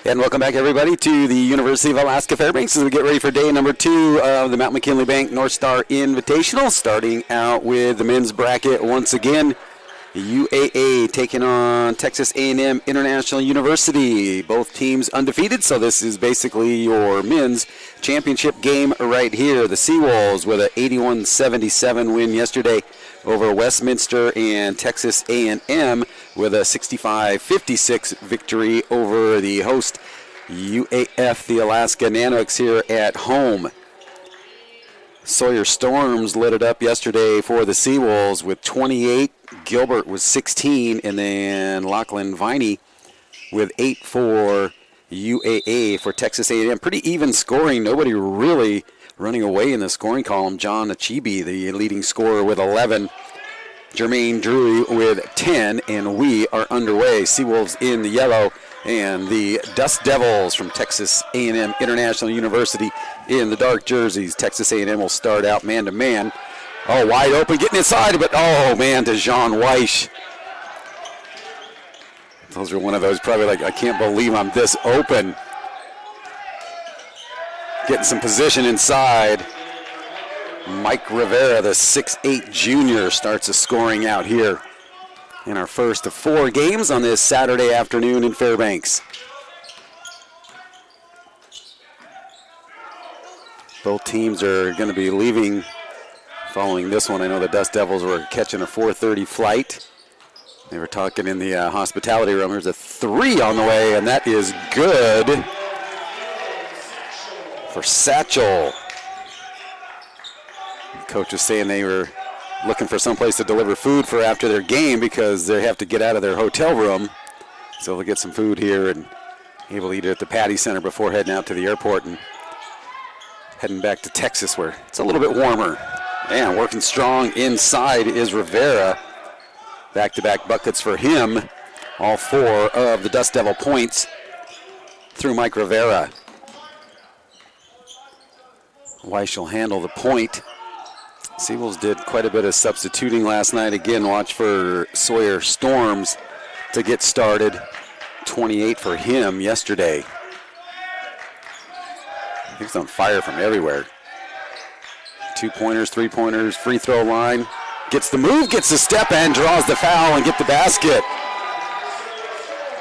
And welcome back, everybody, to the University of Alaska Fairbanks as we get ready for day number 2 of the Mount McKinley Bank North Star Invitational. Starting out with the men's bracket once again, UAA taking on Texas A&M International University. Both teams undefeated, so this is basically your men's championship game right here. The Seawolves with an 81-77 win yesterday over Westminster, and Texas A&M with a 65-56 victory over the host UAF, the Alaska Nanooks, here at home. Sawyer Storms lit it up yesterday for the Seawolves with 28. Gilbert was 16, and then Lachlan Viney with 8 for UAA for Texas A&M. Pretty even scoring. Nobody really running away in the scoring column. John Achibi, the leading scorer, with 11. Jermaine Drury with 10, and we are underway. Seawolves in the yellow, and the Dust Devils from Texas A&M International University in the dark jerseys. Texas A&M will start out man-to-man. Oh, wide open, getting inside, but oh, man, to Jean Weish. Those are one of those probably like, I can't believe I'm this open. Getting some position inside. Mike Rivera, the 6'8 junior, starts the scoring out here in our first of 4 games on this Saturday afternoon in Fairbanks. Both teams are going to be leaving following this one. I know the Dust Devils were catching a 4:30 flight. They were talking in the hospitality room. There's a 3 on the way, and that is good for Satchel. The coach was saying they were looking for someplace to deliver food for after their game because they have to get out of their hotel room. So they'll get some food here and able to eat it at the Patty Center before heading out to the airport and heading back to Texas where it's a little bit warmer. And working strong inside is Rivera. Back-to-back buckets for him. All 4 of the Dust Devil points through Mike Rivera. Weiss will handle the point. Seawolves did quite a bit of substituting last night. Again, watch for Sawyer Storms to get started. 28 for him yesterday. He's on fire from everywhere. 2-pointers, 3-pointers, free throw line. Gets the move, gets the step, and draws the foul and get the basket.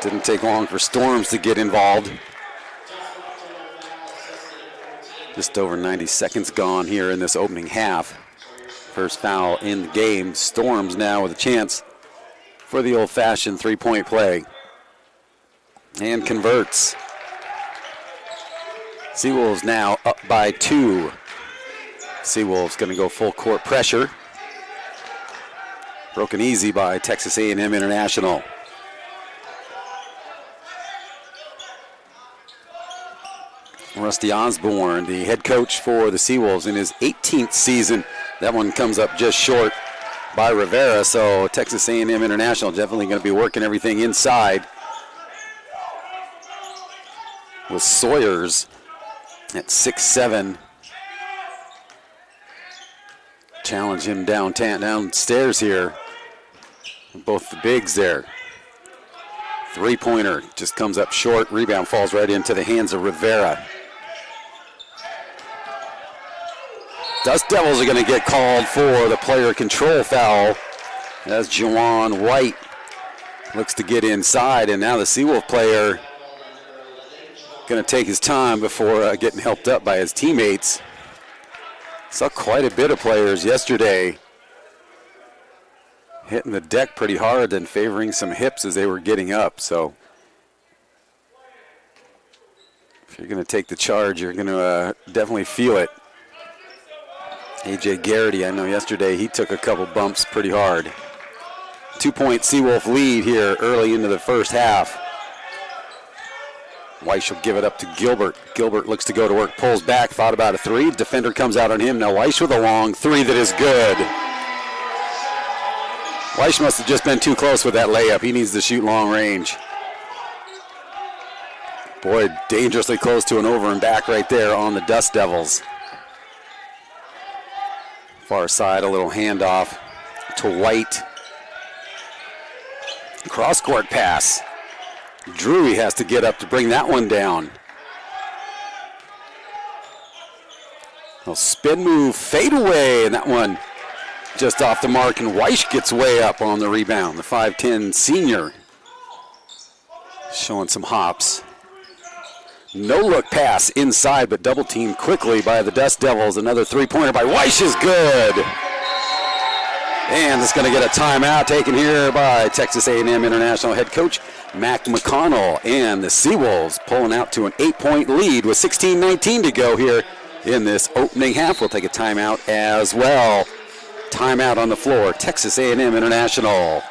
Didn't take long for Storms to get involved. Just over 90 seconds gone here in this opening half. First foul in the game. Storms now with a chance for the old-fashioned 3-point play. And converts. Seawolves now up by 2. Seawolves going to go full court pressure. Broken easy by Texas A&M International. Rusty Osborne, the head coach for the Seawolves in his 18th season. That one comes up just short by Rivera, so Texas A&M International definitely going to be working everything inside. With Sawyers at 6'7". Challenge him downstairs here. Both the bigs there. 3-pointer just comes up short. Rebound falls right into the hands of Rivera. Dust Devils are going to get called for the player control foul as Juwan White looks to get inside, and now the Seawolf player going to take his time before getting helped up by his teammates. Saw quite a bit of players yesterday hitting the deck pretty hard and favoring some hips as they were getting up. So if you're going to take the charge, you're going to definitely feel it. A.J. Garrity, I know yesterday he took a couple bumps pretty hard. 2-point Seawolf lead here early into the first half. Weiss will give it up to Gilbert. Gilbert looks to go to work, pulls back, thought about a 3. Defender comes out on him. Now Weiss with a long 3 that is good. Weiss must have just been too close with that layup. He needs to shoot long range. Boy, dangerously close to an over and back right there on the Dust Devils. Far side, a little handoff to White. Cross-court pass. Drury has to get up to bring that one down. A spin move, fade away, and that one just off the mark, and Weish gets way up on the rebound. The 5'10 senior showing some hops. No look pass inside, but double teamed quickly by the Dust Devils. Another three-pointer by Weish is good. And it's going to get a timeout taken here by Texas A&M International head coach Mac McConnell. And the Seawolves pulling out to an 8-point lead with 16:19 to go here in this opening half. We'll take a timeout as well. Timeout on the floor, Texas A&M International.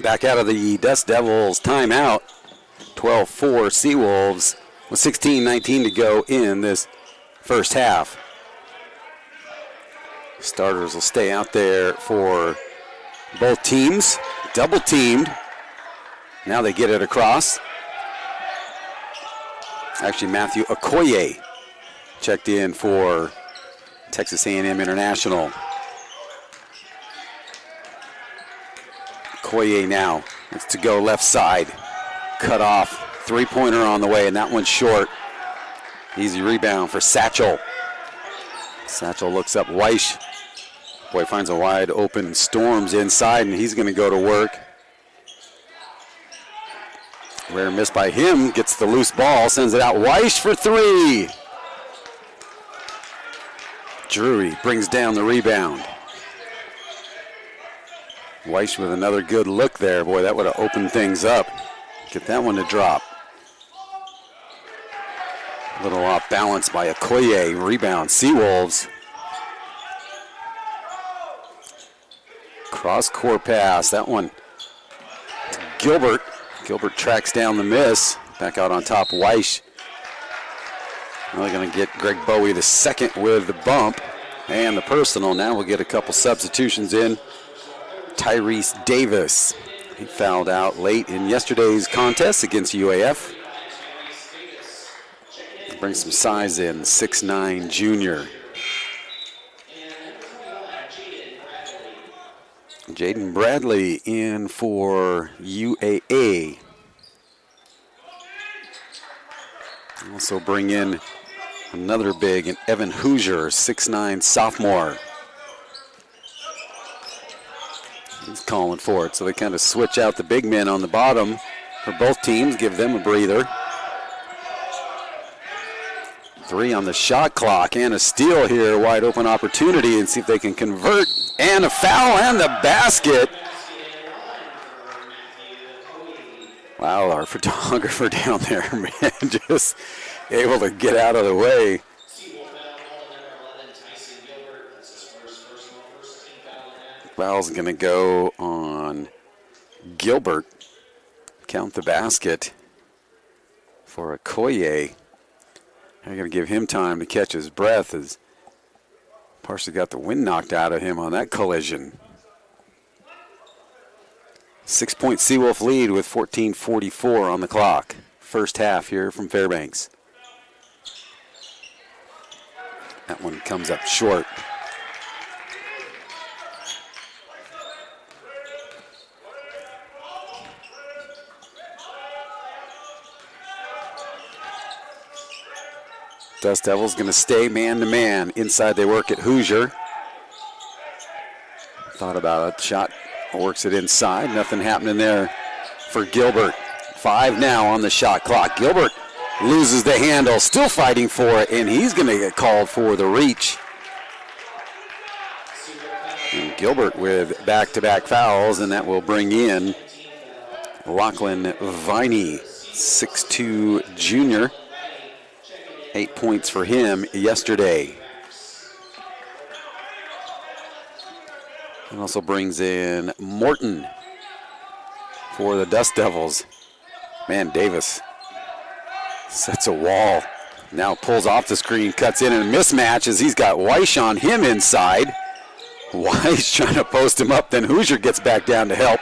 Back out of the Dust Devils timeout. 12-4 Seawolves with 16:19 to go in this first half. Starters will stay out there for both teams. Double teamed. Now they get it across. Actually, Matthew Okoye checked in for Texas A&M International. Okoye now gets to go left side. Cut off. Three-pointer on the way, and that one's short. Easy rebound for Satchel. Satchel looks up. Weish. Boy, finds a wide open Storms inside, and he's going to go to work. Rare miss by him. Gets the loose ball. Sends it out. Weish for three. Drury brings down the rebound. Weish with another good look there. Boy, that would have opened things up. Get that one to drop. A little off balance by Okoye. Rebound. Seawolves. Cross-court pass. That one to Gilbert. Gilbert tracks down the miss. Back out on top, Weish. Now they're going to get Greg Bowie the second with the bump and the personal. Now we'll get a couple substitutions in. Tyrese Davis. He fouled out late in yesterday's contest against UAF. Bring some size in, 6'9" junior. Jaden Bradley in for UAA. Also bring in another big, and Evan Hoosier, 6'9" sophomore. He's calling for it, so they kind of switch out the big men on the bottom for both teams, give them a breather. 3 on the shot clock, and a steal here, wide open opportunity, and see if they can convert, and a foul and the basket. Wow, our photographer down there, man, just able to get out of the way. Foul's going to go on Gilbert. Count the basket for Okoye. I'm going to give him time to catch his breath as partially got the wind knocked out of him on that collision. 6-point Seawolf lead with 14:44 on the clock. First half here from Fairbanks. That one comes up short. Dust Devils going to stay man-to-man. Inside they work at Hoosier. Thought about a shot, works it inside. Nothing happening there for Gilbert. 5 now on the shot clock. Gilbert loses the handle, still fighting for it, and he's going to get called for the reach. And Gilbert with back-to-back fouls, and that will bring in Lachlan Viney, 6'2" junior. 8 points for him yesterday. And also brings in Morton for the Dust Devils. Man, Davis sets a wall. Now pulls off the screen, cuts in, and a mismatch as he's got Weish on him inside. Weish trying to post him up, then Hoosier gets back down to help.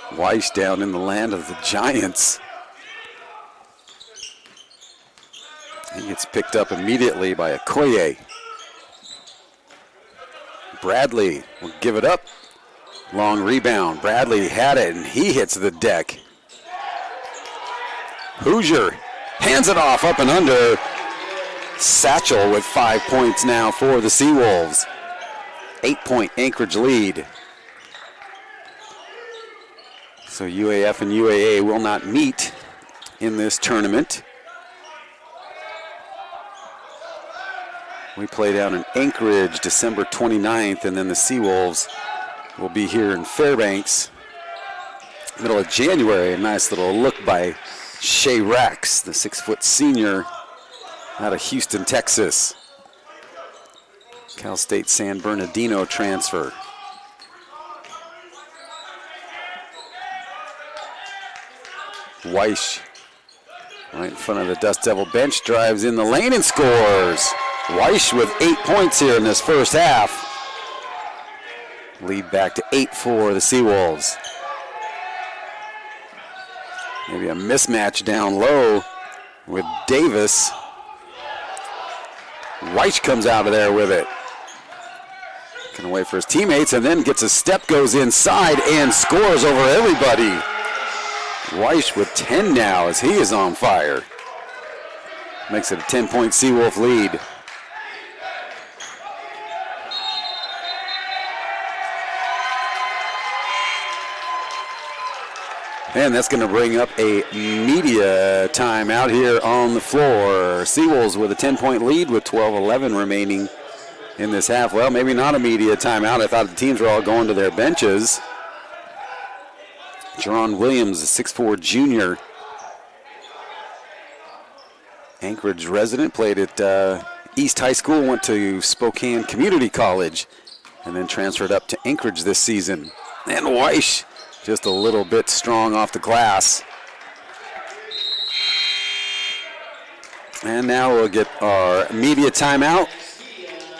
Weish down in the land of the Giants. He gets picked up immediately by Okoye. Bradley will give it up. Long rebound. Bradley had it, and he hits the deck. Hoosier hands it off, up and under. Satchel with 5 points now for the Seawolves. 8-point Anchorage lead. So UAF and UAA will not meet in this tournament. We play down in Anchorage December 29th, and then the Seawolves will be here in Fairbanks middle of January. A nice little look by Shea Rex, the 6-foot senior out of Houston, Texas. Cal State San Bernardino transfer. Weish, right in front of the Dust Devil bench, drives in the lane and scores. Weish with 8 points here in this first half. Lead back to 8 for the Seawolves. Maybe a mismatch down low with Davis. Weish comes out of there with it. Gonna wait for his teammates and then gets a step, goes inside and scores over everybody. Weish with 10 now as he is on fire. Makes it a 10-point Seawolf lead. And that's going to bring up a media timeout here on the floor. Seawolves with a 10-point lead with 12:11 remaining in this half. Well, maybe not a media timeout. I thought the teams were all going to their benches. Jerron Williams, a 6'4" junior. Anchorage resident, played at East High School, went to Spokane Community College, and then transferred up to Anchorage this season. And Weish, just a little bit strong off the glass. And now we'll get our media timeout.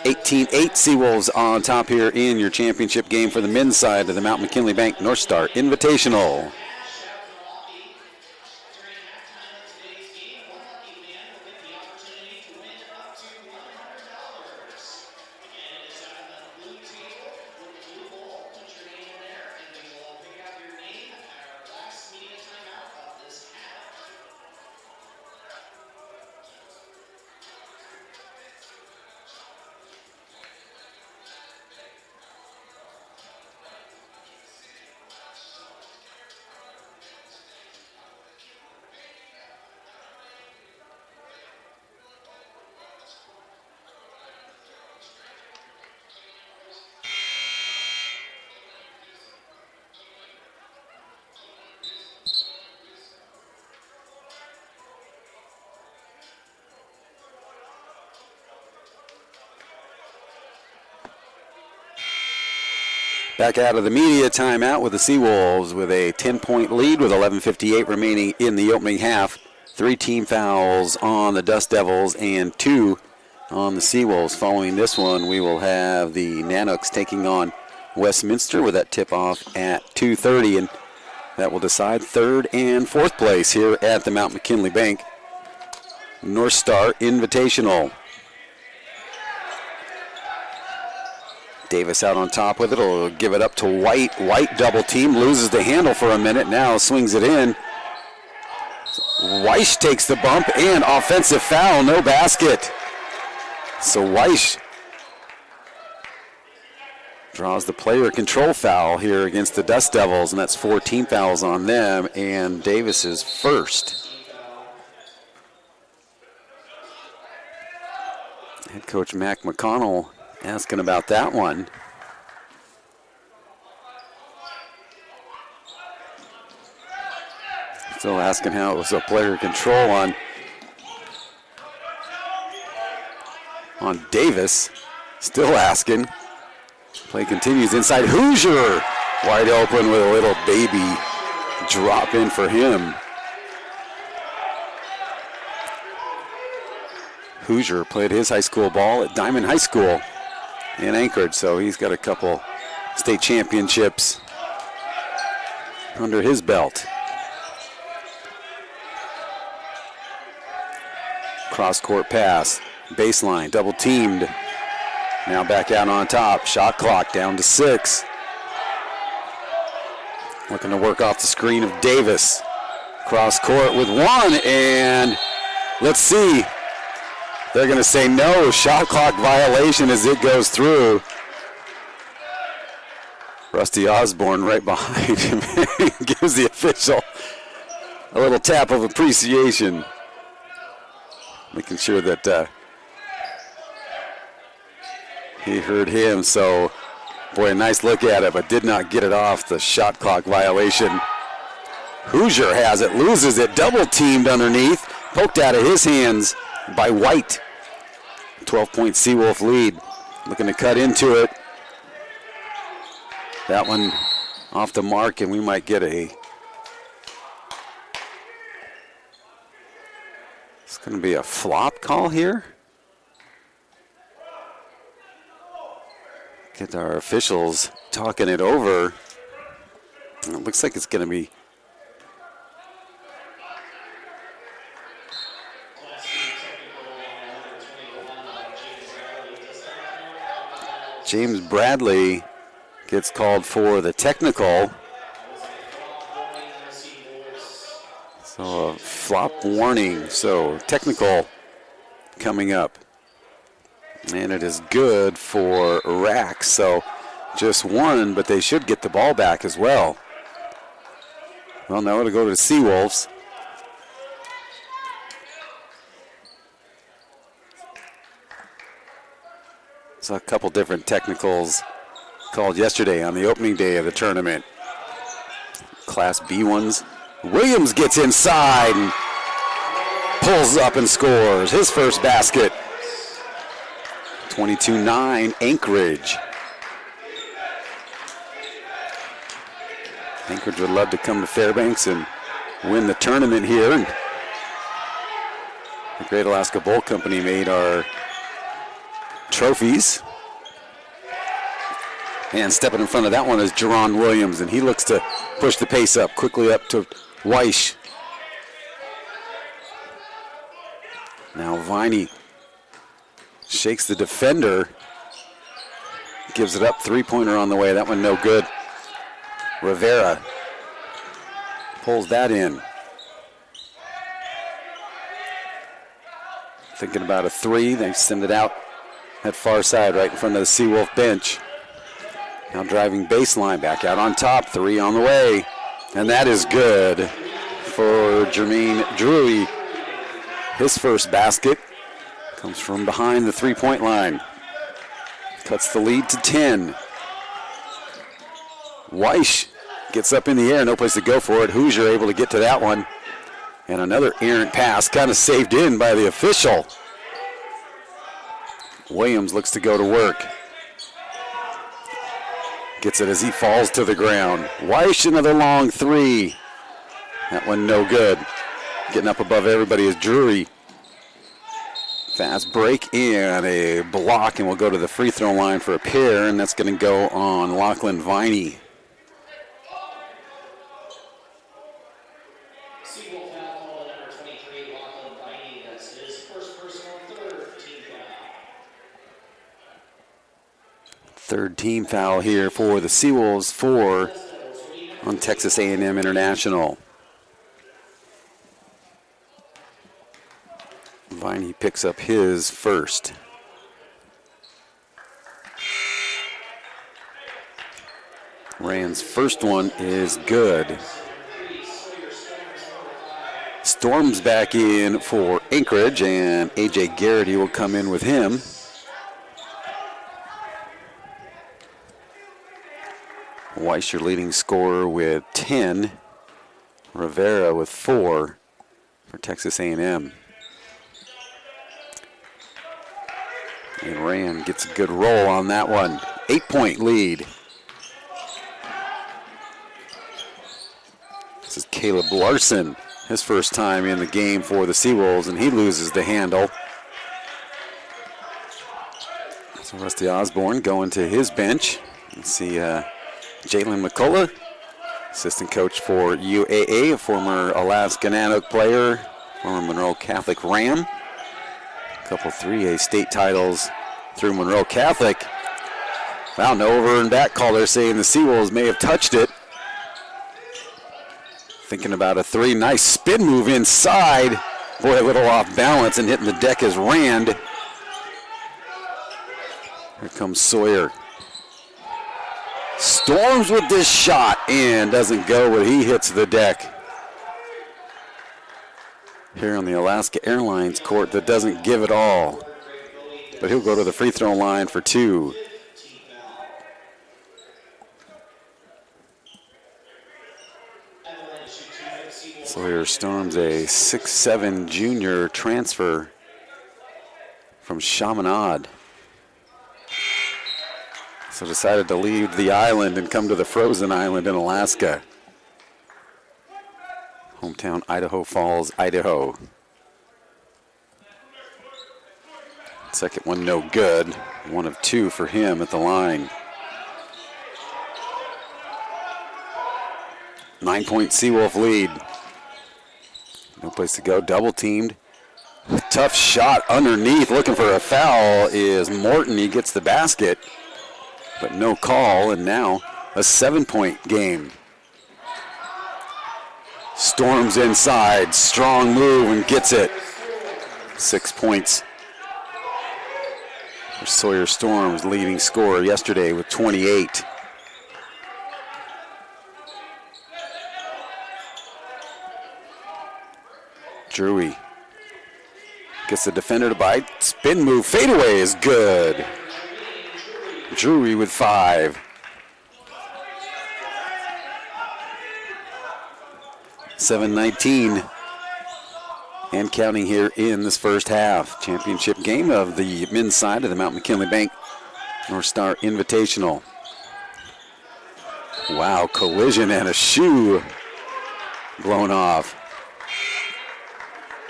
18-8 Seawolves on top here in your championship game for the men's side of the Mount McKinley Bank North Star Invitational. Back out of the media timeout with the Seawolves with a 10-point lead with 11:58 remaining in the opening half. 3 team fouls on the Dust Devils and 2 on the Seawolves. Following this one, we will have the Nanooks taking on Westminster with that tip-off at 2:30, and that will decide 3rd and 4th place here at the Mount McKinley Bank North Star Invitational. Davis out on top with it. Will give it up to White. White double team, loses the handle for a minute. Now swings it in. Weish takes the bump and offensive foul, no basket. So Weish draws the player control foul here against the Dust Devils, and that's 14 fouls on them, and Davis's first. Head coach Mac McConnell asking about that one. Still asking how it was a player control on Davis. Still asking. Play continues inside. Hoosier wide open with a little baby drop in for him. Hoosier played his high school ball at Diamond High School in Anchorage, so he's got a couple state championships under his belt. Cross-court pass, baseline, double teamed. Now back out on top, shot clock down to 6. Looking to work off the screen of Davis. Cross-court with one, and let's see. They're going to say no, shot clock violation as it goes through. Rusty Osborne right behind him gives the official a little tap of appreciation. Making sure that he heard him. So, boy, a nice look at it, but did not get it off the shot clock violation. Hoosier has it, loses it, double teamed underneath, poked out of his hands by White. 12-point Seawolf lead. Looking to cut into it. That one off the mark, and we might get a... It's going to be a flop call here. Get our officials talking it over. It looks like it's going to be... James Bradley gets called for the technical. So a flop warning. So technical coming up. And it is good for Rack. So just one, but they should get the ball back as well. Well, now it'll go to the Seawolves. Saw a couple different technicals called yesterday on the opening day of the tournament. Class B ones. Williams gets inside and pulls up and scores his first basket. 22-9 Anchorage. Anchorage would love to come to Fairbanks and win the tournament here. And the Great Alaska Bowl Company made our trophies. And stepping in front of that one is Jerron Williams, and he looks to push the pace up, quickly up to Weish. Now Viney shakes the defender, gives it up, three-pointer on the way. That one no good. Rivera pulls that in. Thinking about a three, they send it out that far side right in front of the Seawolf bench. Now driving baseline, back out on top, three on the way. And that is good for Jermaine Drury. His first basket comes from behind the three-point line. Cuts the lead to 10. Weish gets up in the air, no place to go for it. Hoosier able to get to that one. And another errant pass, kind of saved in by the official. Williams looks to go to work. Gets it as he falls to the ground. Weish, another long three. That one no good. Getting up above everybody is Drury. Fast break and a block, and we'll go to the free throw line for a pair, and that's going to go on Lachlan Viney. Third team foul here for the Seawolves, 4 on Texas A&M International. Viney picks up his first. Rand's first one is good. Storm's back in for Anchorage, and A.J. Garrity will come in with him. Weiss, your leading scorer with 10. Rivera with 4 for Texas A&M. And Rand gets a good roll on that one. 8-point lead. This is Caleb Larson, his first time in the game for the Seawolves, and he loses the handle. So Rusty Osborne going to his bench. You see Jalen McCullough, assistant coach for UAA, a former Alaska Nanook player, former Monroe Catholic Ram. A couple 3A state titles through Monroe Catholic. Found no over and back call there saying the Seawolves may have touched it. Thinking about a 3, nice spin move inside. Boy, a little off balance and hitting the deck is Rand. Here comes Sawyer. Storms with this shot and doesn't go, but he hits the deck. Here on the Alaska Airlines court that doesn't give it all. But he'll go to the free throw line for 2. Sawyer Storms, a 6'7" junior transfer from Chaminade. So decided to leave the island and come to the frozen island in Alaska. Hometown Idaho Falls, Idaho. Second one no good. 1 of 2 for him at the line. 9-point Seawolf lead. No place to go, double teamed. Tough shot underneath, looking for a foul is Morton. He gets the basket, but no call, and now a 7-point game. Storms inside, strong move and gets it. 6 points. For Sawyer Storms, leading scorer yesterday with 28. Drewy gets the defender to bite. Spin move, fadeaway is good. Drury with 5. 7:19 and counting here in this first half. Championship game of the men's side of the Mount McKinley Bank North Star Invitational. Wow, collision and a shoe blown off.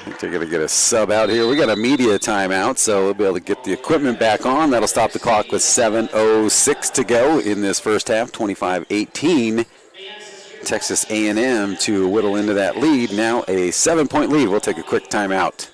I think they're going to get a sub out here. We got a media timeout, so we'll be able to get the equipment back on. That'll stop the clock with 7:06 to go in this first half, 25-18. Texas A&M to whittle into that lead. Now a 7-point lead. We'll take a quick timeout.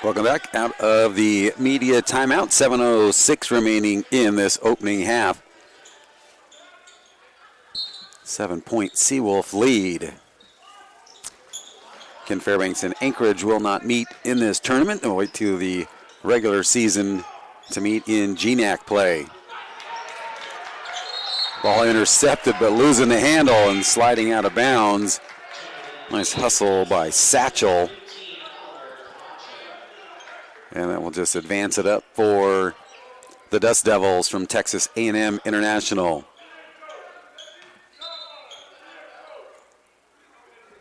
Welcome back out of the media timeout. 7:06 remaining in this opening half. 7-point Seawolf lead. Ken Fairbanks and Anchorage will not meet in this tournament. They'll wait till the regular season to meet in GNAC play. Ball intercepted, but losing the handle and sliding out of bounds. Nice hustle by Satchel. And then we'll just advance it up for the Dust Devils from Texas A&M International.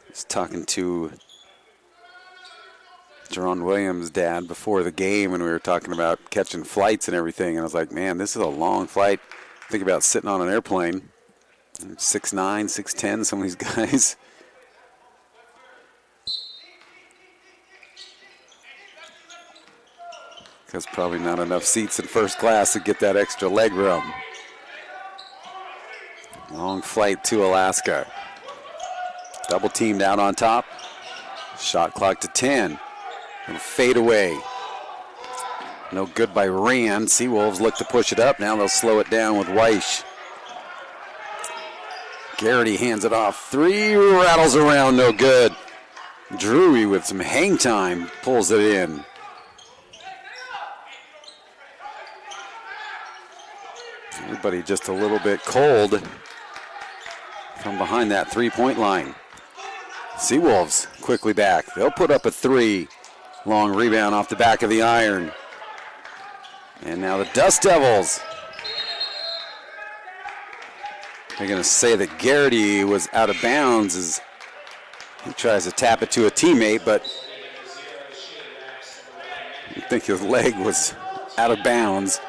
I was talking to Jerron Williams' dad before the game, and we were talking about catching flights and everything. And I was like, man, this is a long flight. Think about sitting on an airplane. 6'9", 6'10", some of these guys. Because probably not enough seats in first class to get that extra leg room. Long flight to Alaska. Double teamed out on top. Shot clock to 10. It'll fade away. No good by Rand. Seawolves look to push it up. Now they'll slow it down with Weish. Garrity hands it off. 3 rattles around, no good. Drewy with some hang time pulls it in. Everybody just a little bit cold from behind that three-point line. Seawolves quickly back. They'll put up a 3. Long rebound off the back of the iron. And now the Dust Devils. They're going to say that Garrity was out of bounds as he tries to tap it to a teammate, but I think his leg was out of bounds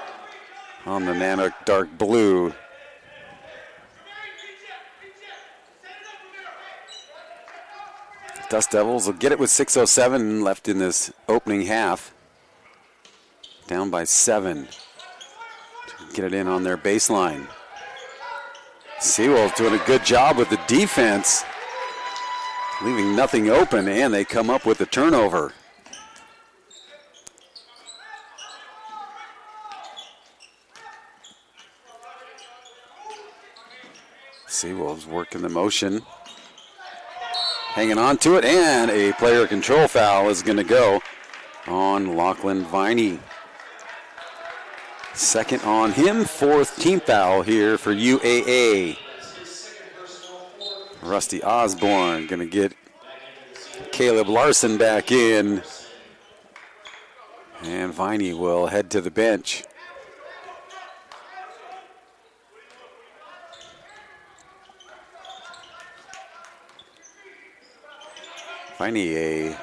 on the Nanook dark blue. Dust Devils will get it with 6:07 left in this opening half. Down by 7. Get it in on their baseline. Seawolves doing a good job with the defense, leaving nothing open, and they come up with the turnover. Seawolves working the motion. Hanging on to it, and a player control foul is going to go on Lachlan Viney. Second on him, 4th team foul here for UAA. Rusty Osborne going to get Caleb Larson back in. And Viney will head to the bench. Viney, a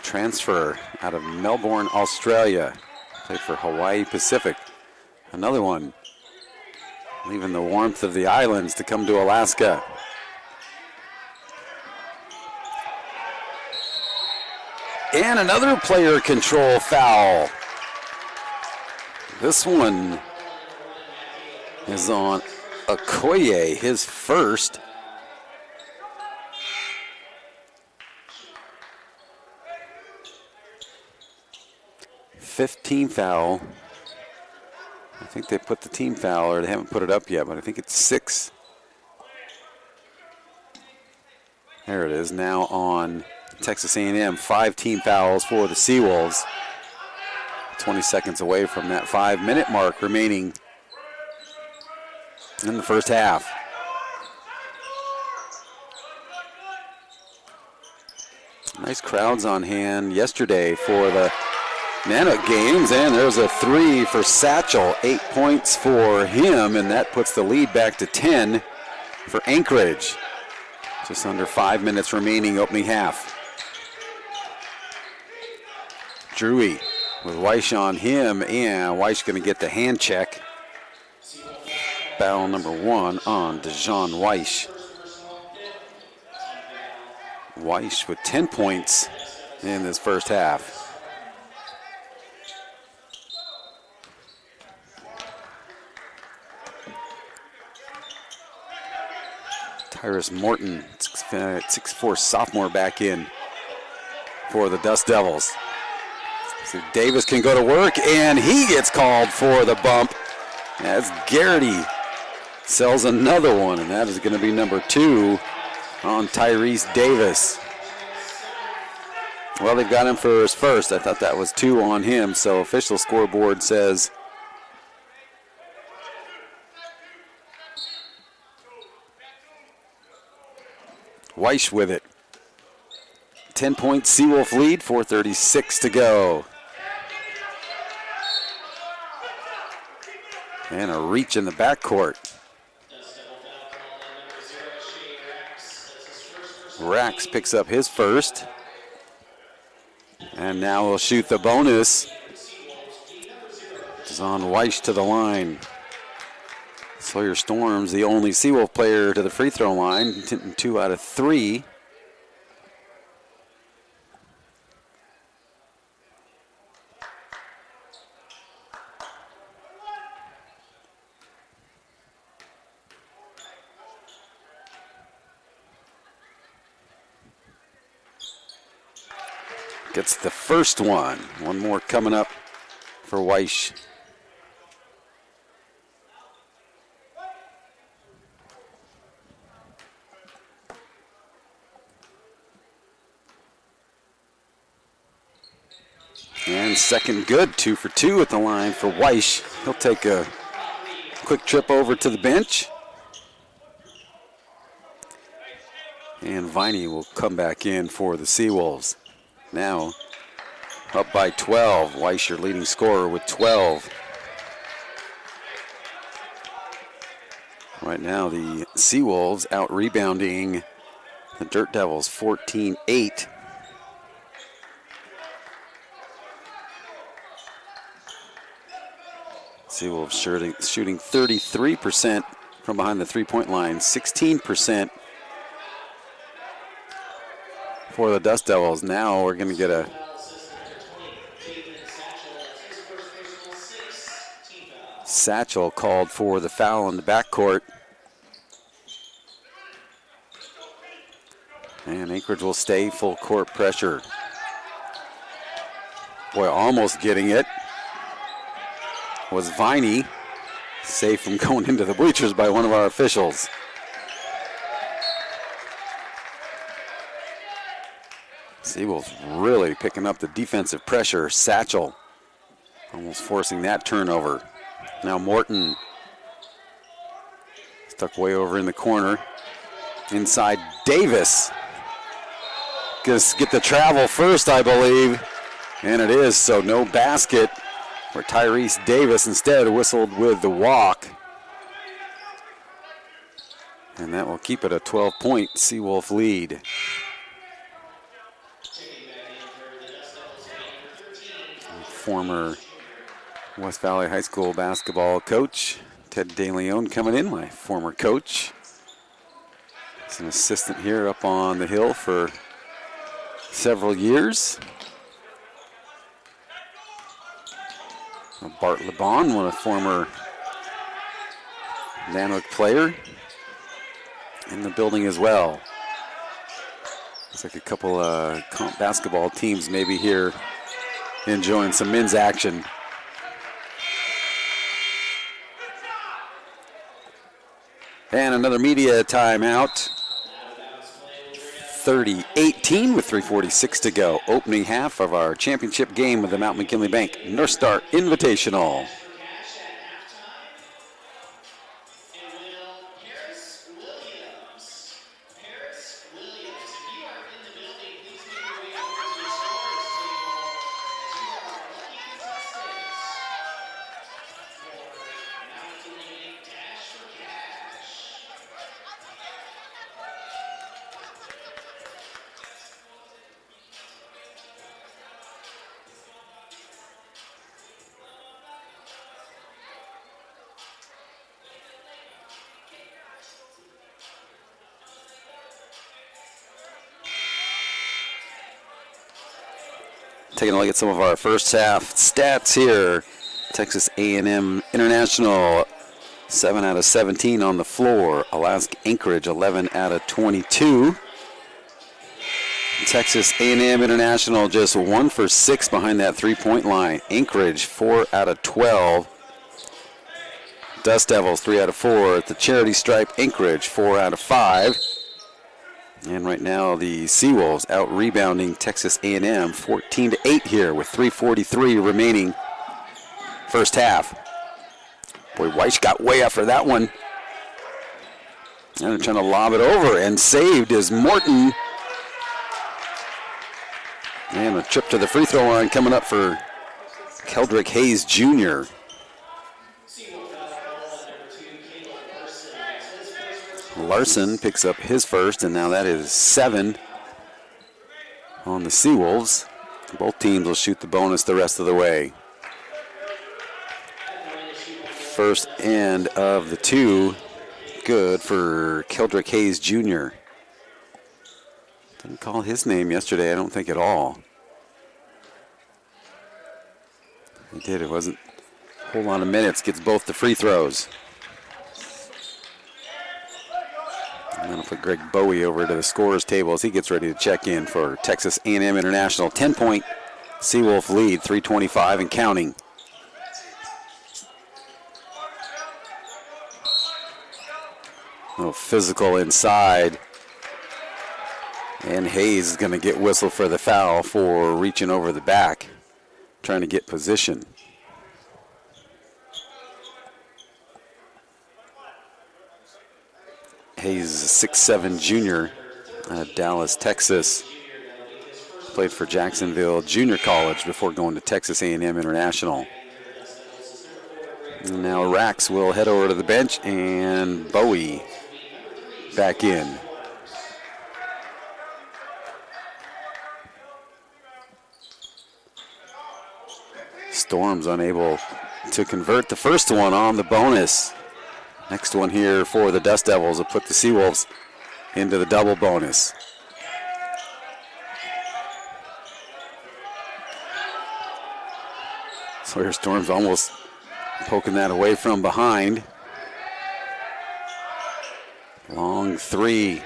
transfer out of Melbourne, Australia. Played for Hawaii Pacific. Another one, leaving the warmth of the islands to come to Alaska. And another player control foul. This one is on Okoye, his first. Fifth team foul. I think they put the team foul, or they haven't put it up yet, but I think it's 6. There it is, now on Texas A&M. 5 team fouls for the Seawolves. 20 seconds away from that 5-minute mark remaining in the first half. Nice crowds on hand yesterday for the Nanook games, and there's a 3 for Satchel. 8 points for him, and that puts the lead back to 10 for Anchorage. Just under 5 minutes remaining opening half. Drewy with Weish on him, and Weish going to get the hand check. Foul number 1 on DeJean Weish. Weish with 10 points in this first half. Tyrus Morton, 6'4" sophomore, back in for the Dust Devils. So Davis can go to work, and he gets called for the bump. As Garrity sells another one, and that is going to be number 2 on Tyrese Davis. Well, they've got him for his first. I thought that was 2 on him, so official scoreboard says Weish with it. 10-point Seawolf lead, 4:36 to go. And a reach in the backcourt. Rax picks up his first. And now we'll shoot the bonus. It's on Weish to the line. Sawyer Storms, the only Seawolf player to the free throw line, 2 out of 3. Gets the first one. One more coming up for Weish. And second good, 2 for 2 at the line for Weish. He'll take a quick trip over to the bench. And Viney will come back in for the Seawolves. Now up by 12. Weish, your leading scorer, with 12. Right now the Seawolves out rebounding the Dirt Devils 14-8. Seawolves shooting 33% from behind the three-point line, 16% for the Dust Devils. Now we're going to get a Satchel called for the foul in the backcourt. And Anchorage will stay full court pressure. Boy, almost getting it was Viney, safe from going into the bleachers by one of our officials. Seawolves really picking up the defensive pressure. Satchel almost forcing that turnover. Now Morton stuck way over in the corner. Inside Davis. Gonna get the travel first, I believe. And it is, so no basket for Tyrese Davis. Instead whistled with the walk. And that will keep it a 12-point Seawolf lead. Former West Valley High School basketball coach Ted DeLeon coming in, my former coach. He's an assistant here up on the hill for several years. Bart LeBon, one of former Nanook player, in the building as well. Looks like a couple basketball teams maybe here enjoying some men's action. And another media timeout. 30-18 with 3:46 to go. Opening half of our championship game of the Mount McKinley Bank North Star Invitational. Taking a look at some of our first half stats here. Texas A&M International, 7 out of 17 on the floor. Alaska Anchorage, 11 out of 22. Texas A&M International just 1 for 6 behind that three-point line. Anchorage, 4 out of 12. Dust Devils, 3 out of 4 at the charity stripe. Anchorage, 4 out of 5. And right now the Seawolves out rebounding Texas A&M 14-8 here with 3:43 remaining first half. Boy, Weish got way after that one. And they're trying to lob it over, and saved is Morton. And a trip to the free throw line coming up for Keldrick Hayes Jr. Larson picks up his first, and now that is 7 on the Seawolves. Both teams will shoot the bonus the rest of the way. First end of the 2, good for Keldrick Hayes Jr. Didn't call his name yesterday, I don't think at all. He did, it wasn't a whole lot of minutes, gets both the free throws. I'm going to put Greg Bowie over to the scorer's table as he gets ready to check in for Texas A&M International. 10-point Seawolf lead, 3:25 and counting. A little physical inside. And Hayes is going to get whistled for the foul for reaching over the back, trying to get position. Hayes is a 6'7" junior out of Dallas, Texas. Played for Jacksonville Junior College before going to Texas A&M International. And now Rax will head over to the bench, and Bowie back in. Storms unable to convert the first one on the bonus. Next one here for the Dust Devils will put the Seawolves into the double bonus. Sawyer Storms almost poking that away from behind. Long 3.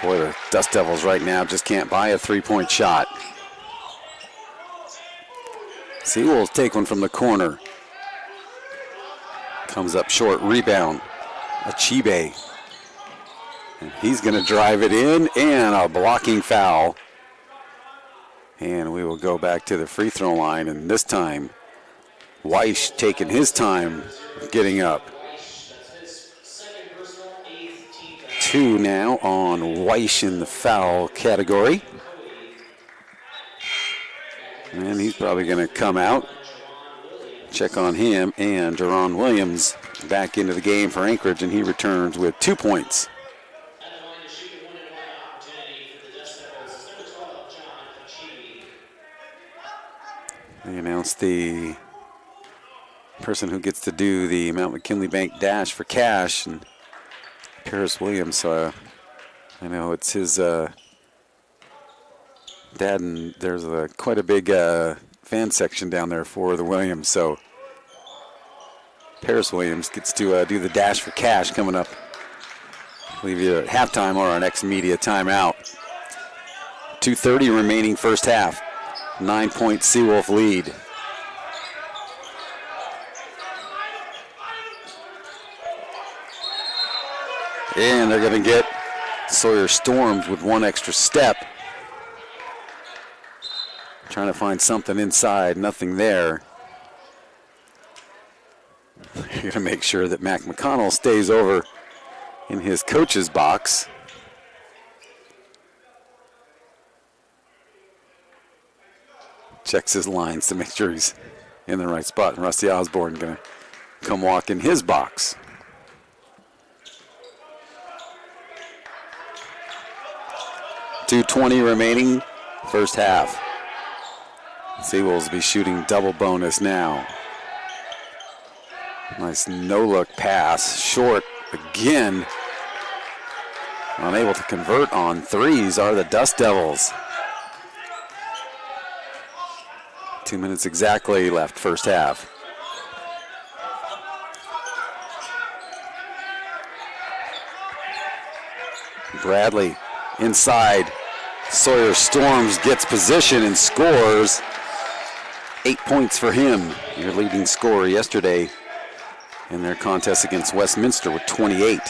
Boy, the Dust Devils right now just can't buy a 3-point shot. Seawolves take one from the corner. Comes up short, rebound, Achibe. And he's going to drive it in, and a blocking foul. And we will go back to the free throw line, and this time, Weish taking his time getting up. 2 now on Weish in the foul category. And he's probably going to come out. Check on him, and Deron Williams back into the game for Anchorage, and he returns with 2 points. They announced the person who gets to do the Mount McKinley Bank dash for cash, and Paris Williams. I know it's his dad, and there's quite a big fan section down there for the Williams. So Paris Williams gets to do the dash for cash coming up, I believe, either at halftime or our next media timeout. 2:30 remaining first half. 9-point Seawolf lead. And they're going to get Sawyer Storms with one extra step. Trying to find something inside, nothing there. You're going to make sure that Mac McConnell stays over in his coach's box. Checks his lines to make sure he's in the right spot. And Rusty Osborne going to come walk in his box. .220 remaining, first half. Seawolves will be shooting double bonus now. Nice no-look pass, short again. Unable to convert on threes are the Dust Devils. 2 minutes exactly left first half. Bradley inside. Sawyer Storms gets position and scores. 8 points for him, your leading scorer yesterday in their contest against Westminster with 28.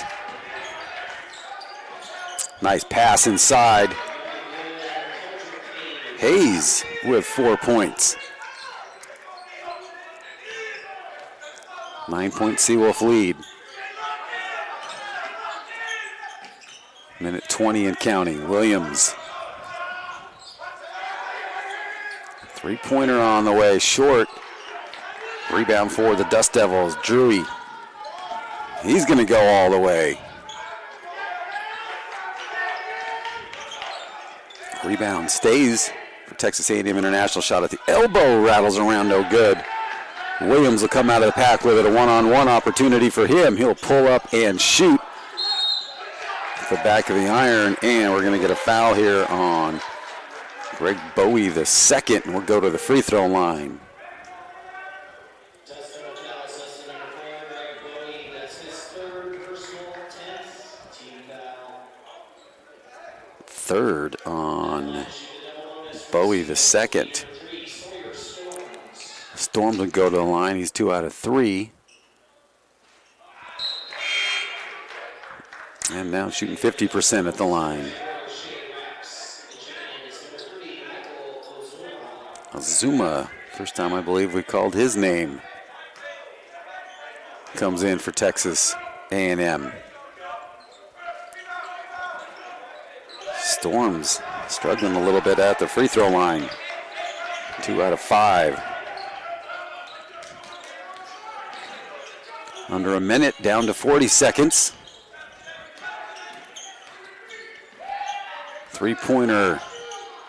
Nice pass inside. Hayes with 4 points. 9-point Seawolf lead. Minute 20 and counting. Williams. Three-pointer on the way, short. Rebound for the Dust Devils. Drewy He's going to go all the way. Rebound stays for Texas A&M International. Shot at the elbow, rattles around, no good. Williams will come out of the pack with it, a one-on-one opportunity for him. He'll pull up and shoot at the back of the iron, and we're going to get a foul here on Greg Bowie the second, and we'll go to the free throw line. Third on Bowie the second. Storm will go to the line. He's 2 out of 3. And now shooting 50% at the line. Azuma, first time I believe we called his name, comes in for Texas A&M. Storms struggling a little bit at the free throw line. 2 out of 5. Under a minute, down to 40 seconds. Three-pointer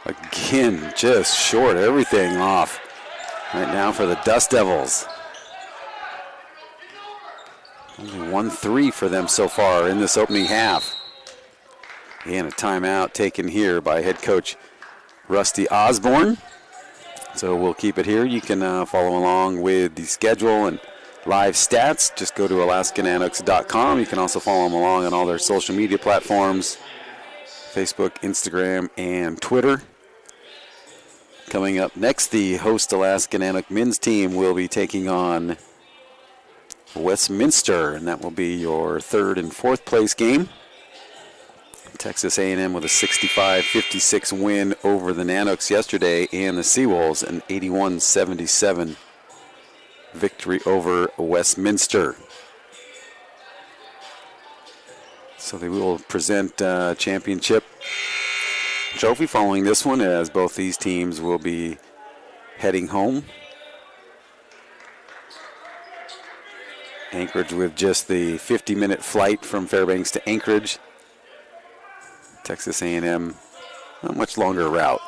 again, just short, everything off right now for the Dust Devils. Only 1 3 for them so far in this opening half. And a timeout taken here by head coach Rusty Osborne. So we'll keep it here. You can follow along with the schedule and live stats. Just go to AlaskaNanooks.com. You can also follow them along on all their social media platforms, Facebook, Instagram, and Twitter. Coming up next, the host Alaska Nanook men's team will be taking on Westminster, and that will be your 3rd and 4th place game. Texas A&M with a 65-56 win over the Nanooks yesterday, and the Seawolves an 81-77 victory over Westminster. So they will present a championship trophy following this one, as both these teams will be heading home. Anchorage with just the 50-minute flight from Fairbanks to Anchorage. Texas A&M, a much longer route.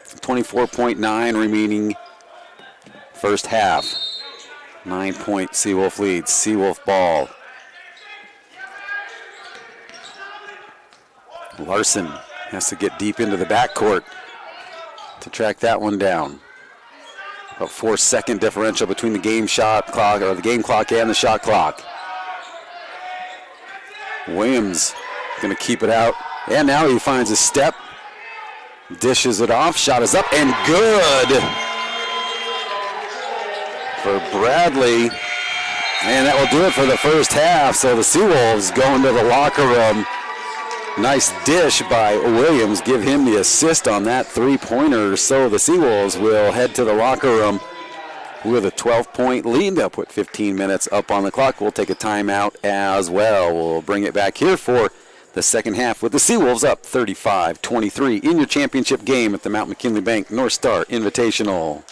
24.9 remaining first half. 9-point Seawolf leads. Seawolf ball. Larson has to get deep into the backcourt to track that one down. About 4-second differential between the game shot clock, or the game clock, and the shot clock. Williams going to keep it out. And now he finds a step, dishes it off, shot is up, and good for Bradley. And that will do it for the first half. So the Seawolves going to the locker room. Nice dish by Williams, give him the assist on that three-pointer. So the Seawolves will head to the locker room with a 12-point lead. They'll put 15 minutes up on the clock. We'll take a timeout as well. We'll bring it back here for the second half with the Seawolves up 35-23 in your championship game at the Mount McKinley Bank North Star Invitational.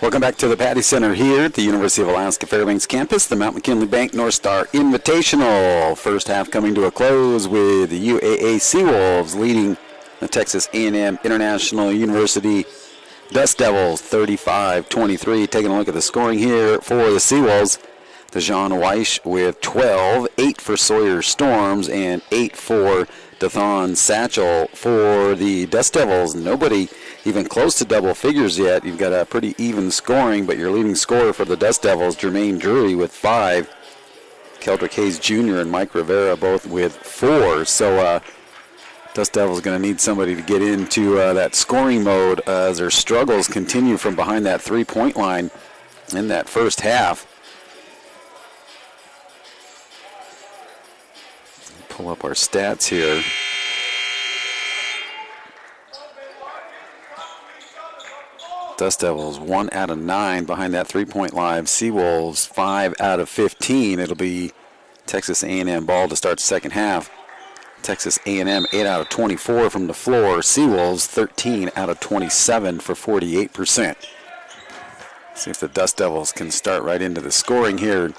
Welcome back to the Patty Center here at the University of Alaska Fairbanks campus, the Mount McKinley Bank North Star Invitational. First half coming to a close with the UAA Seawolves leading the Texas A&M International University Dust Devils 35-23. Taking a look at the scoring here for the Seawolves. Dejan Weish with 12, 8 for Sawyer Storms, and 8 for Dathan Satchel. For the Dust Devils, nobody even close to double figures yet. You've got a pretty even scoring, but your leading scorer for the Dust Devils, Jermaine Drury, with 5. Keldrick Hayes Jr. and Mike Rivera both with 4. So Dust Devils going to need somebody to get into that scoring mode as their struggles continue from behind that three-point line in that first half. Pull up our stats here. Dust Devils 1 out of 9 behind that three-point line. Seawolves 5 out of 15. It'll be Texas A&M ball to start the second half. Texas A&M 8 out of 24 from the floor. Seawolves 13 out of 27 for 48%. See if the Dust Devils can start right into the scoring here.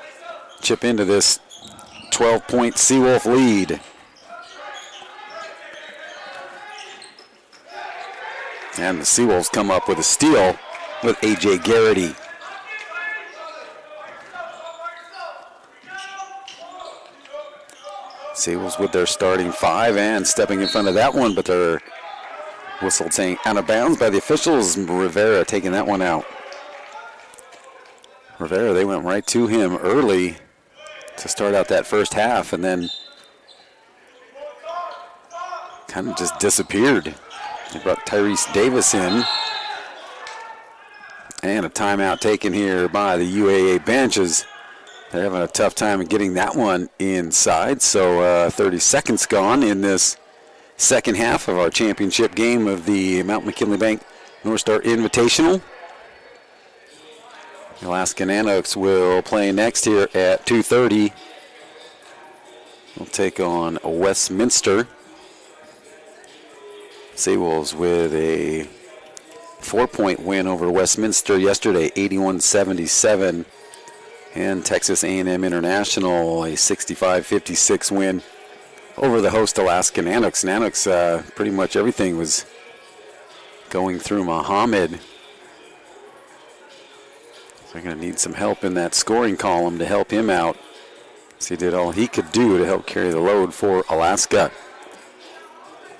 Chip into this 12-point Seawolf lead. And the Seawolves come up with a steal with A.J. Garrity. Seawolves with their starting 5 and stepping in front of that one, but they're whistled saying out of bounds by the officials. Rivera taking that one out. Rivera, they went right to him early to start out that first half, and then kind of just disappeared. They brought Tyrese Davis in. And a timeout taken here by the UAA benches. They're having a tough time of getting that one inside. So 30 seconds gone in this second half of our championship game of the Mount McKinley Bank North Star Invitational. The Alaska Nanooks will play next here at 2:30. We'll take on Westminster. Seawolves with a 4-point win over Westminster yesterday, 81-77. And Texas A&M International, a 65-56 win over the host Alaska Nanooks. Nanooks, pretty much everything was going through Muhammad. They're going to need some help in that scoring column to help him out. So he did all he could do to help carry the load for Alaska.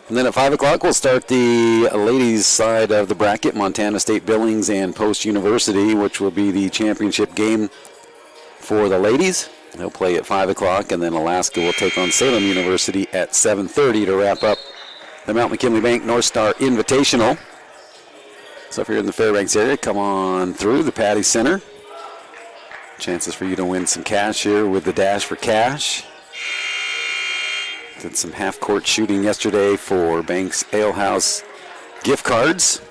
And then at 5 o'clock, we'll start the ladies' side of the bracket, Montana State Billings and Post University, which will be the championship game for the ladies. They'll play at 5 o'clock, and then Alaska will take on Salem University at 7:30 to wrap up the Mount McKinley Bank North Star Invitational. So if you're in the Fairbanks area, come on through the Patty Center. Chances for you to win some cash here with the Dash for Cash. Did some half-court shooting yesterday for Banks Ale House gift cards.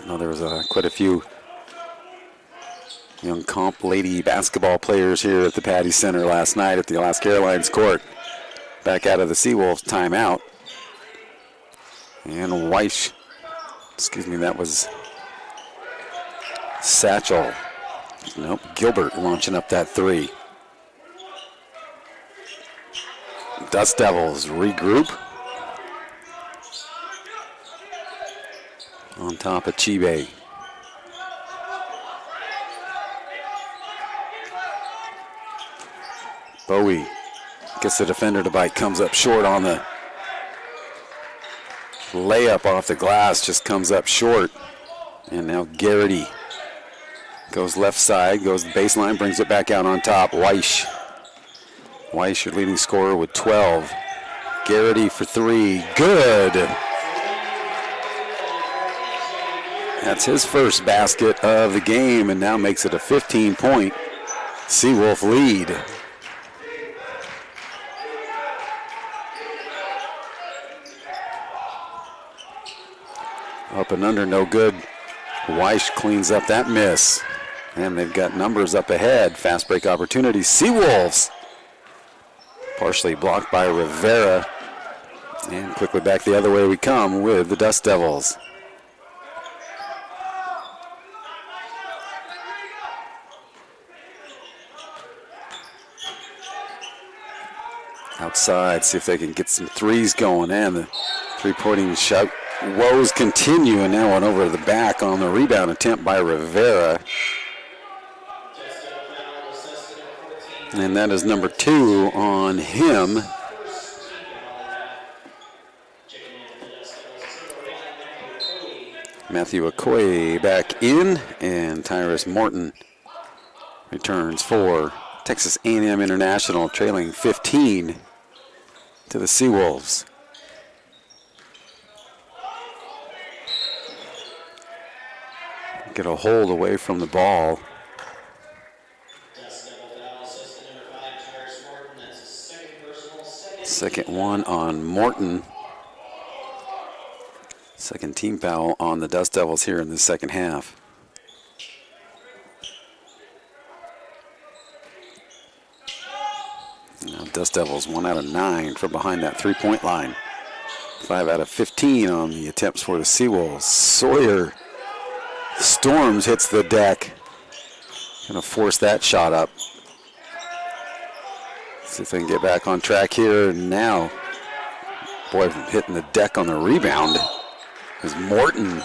I know there was quite a few young comp lady basketball players here at the Patty Center last night at the Alaska Airlines court. Back out of the Seawolves timeout. And Weish. Excuse me, that was Satchel. Nope, Gilbert launching up that 3. Dust Devils regroup. On top of Chibe. Bowie gets the defender to bite, comes up short on the layup off the glass, just comes up short. And now Garrity goes left side, goes to the baseline, brings it back out on top. Weish, your leading scorer with 12. Garrity for 3, good. That's his first basket of the game, and now makes it a 15-point Seawolf lead. Up and under, no good. Weish cleans up that miss. And they've got numbers up ahead. Fast break opportunity. Seawolves. Partially blocked by Rivera. And quickly back the other way we come with the Dust Devils. Outside, see if they can get some threes going. And the three-pointing shot woes continue, and now one over to the back on the rebound attempt by Rivera. And that is number 2 on him. Matthew Okoye back in, and Tyrus Morton returns for Texas A&M International, trailing 15 to the Seawolves. Get a hold away from the ball. Second one on Morton. Second team foul on the Dust Devils here in the second half. Now Dust Devils 1 out of 9 from behind that three-point line. 5 out of 15 on the attempts for the Seawolves. Sawyer Storms hits the deck. Gonna force that shot up. See if they can get back on track here now. Boy, hitting the deck on the rebound is Morton.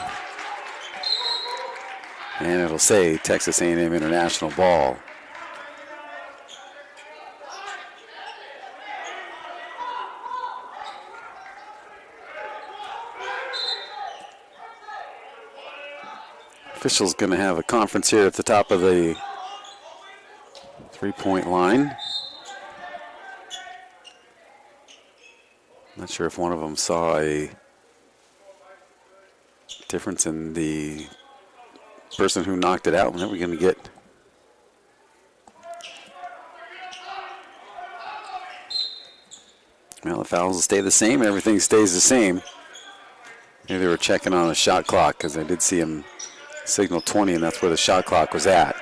And it'll say Texas A&M International ball. Officials going to have a conference here at the top of the three-point line. Not sure if one of them saw a difference in the person who knocked it out. When are we going to get? Well, the fouls will stay the same. Everything stays the same. Maybe they were checking on a shot clock because I did see him signal 20, and that's where the shot clock was at.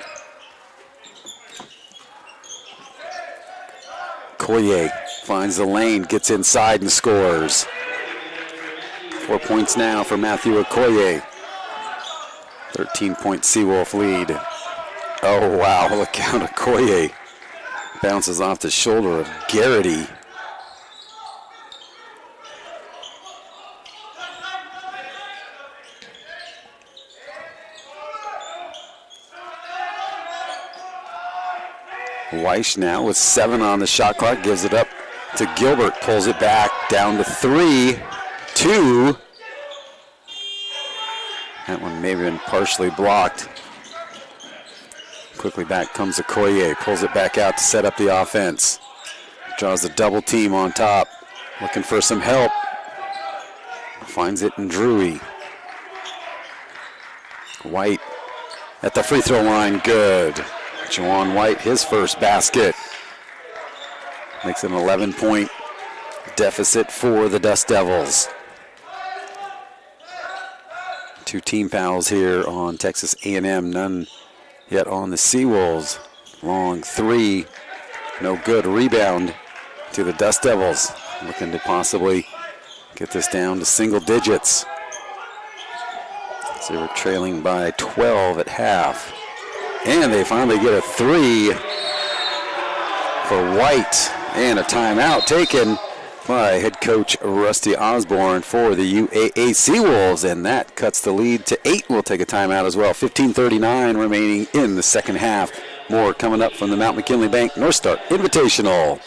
Koye finds the lane, gets inside and scores. 4 points now for Matthew Okoye. 13-point Seawolf lead. Oh, wow, look out, Okoye bounces off the shoulder of Garrity. Weiss now with 7 on the shot clock, gives it up to Gilbert, pulls it back down to 3, 2. That one may have been partially blocked. Quickly back comes Okoye, pulls it back out to set up the offense. Draws a double team on top, looking for some help. Finds it in Drewy. White at the free throw line, good. Juwan White, his first basket. Makes it an 11-point deficit for the Dust Devils. 2 team fouls here on Texas A&M, none yet on the Seawolves. Long 3, no good. Rebound to the Dust Devils, looking to possibly get this down to single digits. So they were trailing by 12 at half. And they finally get a 3 for White. And a timeout taken by head coach Rusty Osborne for the UAA Seawolves. And that cuts the lead to 8. We'll take a timeout as well. 15:39 remaining in the second half. More coming up from the Mount McKinley Bank North Star Invitational.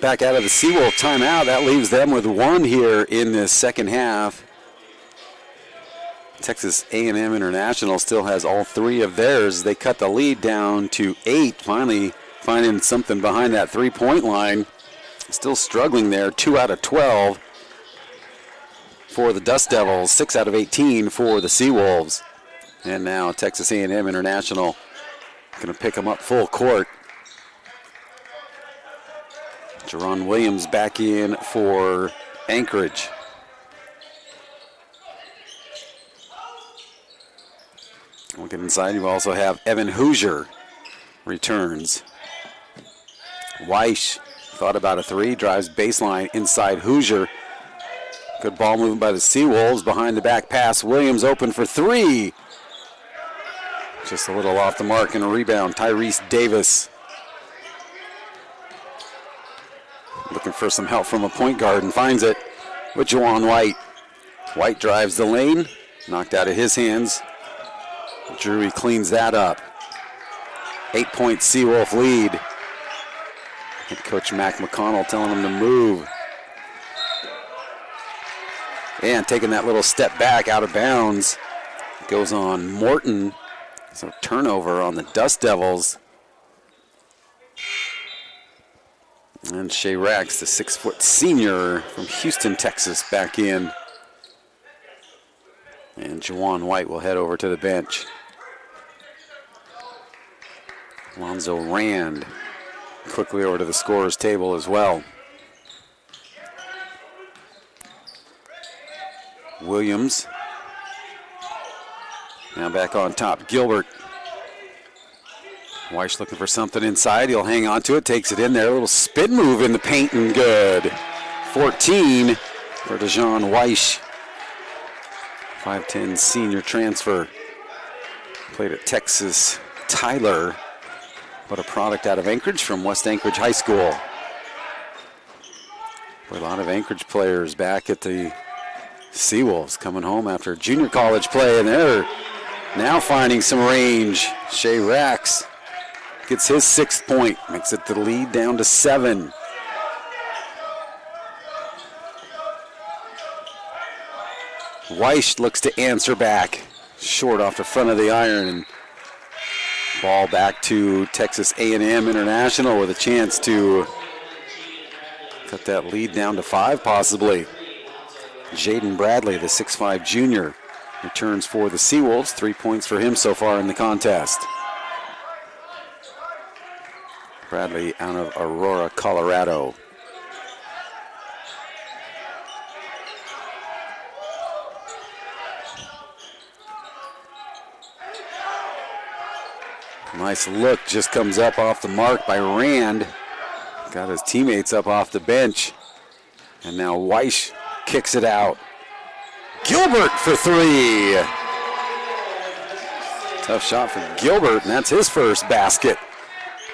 back out of the Seawolf timeout. That leaves them with one here in this second half. Texas A&M International still has all three of theirs. They cut the lead down to 8, finally finding something behind that three-point line. Still struggling there, 2 out of 12 for the Dust Devils, 6 out of 18 for the Seawolves. And now Texas A&M International going to pick them up full court. Jerron Williams back in for Anchorage. We'll get inside. You also have Evan Hoosier returns. Weish thought about a three, drives baseline inside Hoosier. Good ball movement by the Seawolves. Behind the back pass, Williams open for three. Just a little off the mark and a rebound. Tyrese Davis looking for some help from a point guard and finds it with Juwan White. White drives the lane, knocked out of his hands. Drury cleans that up. 8-point Seawolf lead. Head coach Mac McConnell telling him to move. And taking that little step back out of bounds. Goes on Morton. So turnover on the Dust Devils. And Shea Rax, the 6-foot senior from Houston, Texas, back in. And Juwan White will head over to the bench. Alonzo Rand quickly over to the scorer's table as well. Williams now back on top. Gilbert. Weish looking for something inside. He'll hang on to it, takes it in there. A little spin move in the paint and good. 14 for DeJohn Weish. 5'10 senior transfer. Played at Texas Tyler, but a product out of Anchorage from West Anchorage High School. A lot of Anchorage players back at the Seawolves coming home after junior college play, and they're now finding some range. Shea Rax gets his 6th point, makes it the lead down to 7. Weish looks to answer back. Short off the front of the iron, and ball back to Texas A&M International with a chance to cut that lead down to 5 possibly. Jaden Bradley, the 6'5 junior, returns for the Seawolves. 3 points for him so far in the contest. Bradley out of Aurora, Colorado. Nice look, just comes up off the mark by Rand. Got his teammates up off the bench. And now Weish kicks it out. Gilbert for 3. Tough shot for Gilbert, and that's his first basket.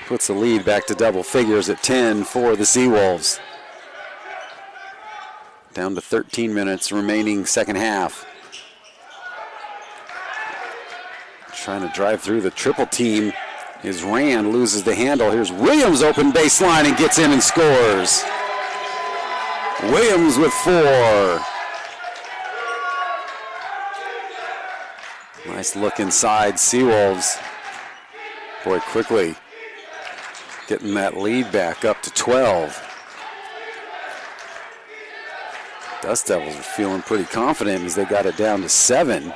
Puts the lead back to double figures at 10 for the Seawolves. Down to 13 minutes remaining second half. Trying to drive through the triple team is Rand, loses the handle. Here's Williams, open baseline, and gets in and scores. Williams with 4. Nice look inside, Seawolves. Boy, quickly getting that lead back up to 12. Dust Devils are feeling pretty confident as they got it down to 7.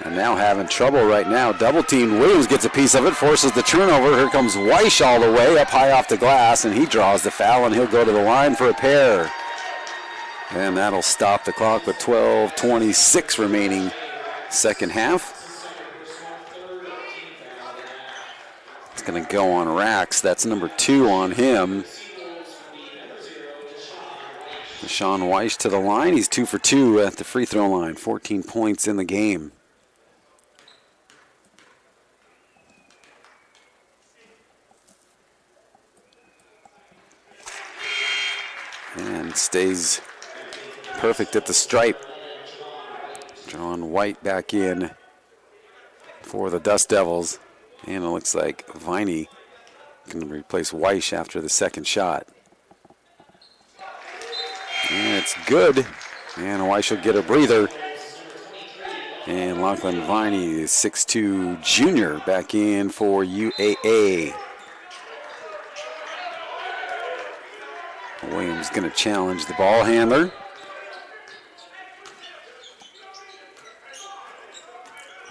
And now having trouble right now. Double team. Williams gets a piece of it, forces the turnover. Here comes Weish all the way up high off the glass, and he draws the foul, and he'll go to the line for a pair. And that'll stop the clock with 12:26 remaining second half. It's going to go on Rax. That's number 2 on him. Deshaun Weish to the line. He's 2 for 2 at the free throw line. 14 points in the game. And stays perfect at the stripe. John White back in for the Dust Devils. And it looks like Viney can replace Weish after the second shot. And it's good. And Weiss will get a breather. And Lachlan Viney, 6'2 junior, back in for UAA. Williams going to challenge the ball handler.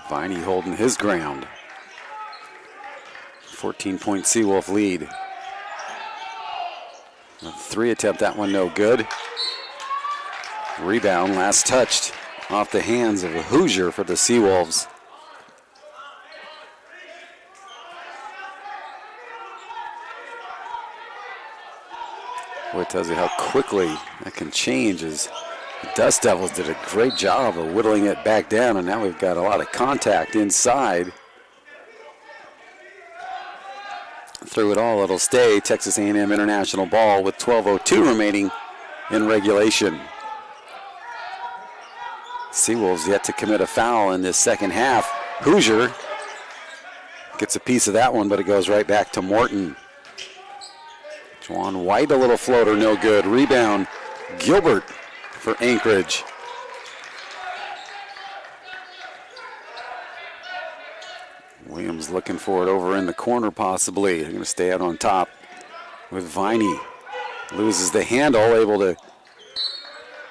Viney holding his ground. 14-point Seawolf lead. A 3 attempt, that one no good. Rebound, last touched off the hands of a Hoosier for the Seawolves. Boy, it tells you how quickly that can change as the Dust Devils did a great job of whittling it back down, and now we've got a lot of contact inside. Through it all, it'll stay Texas A&M International ball with 12:02 remaining in regulation. Seawolves yet to commit a foul in this second half. Hoosier gets a piece of that one, but it goes right back to Morton. Juwan White, a little floater, no good. Rebound, Gilbert for Anchorage. Williams looking for it over in the corner possibly. They're going to stay out on top with Viney. Loses the handle, able to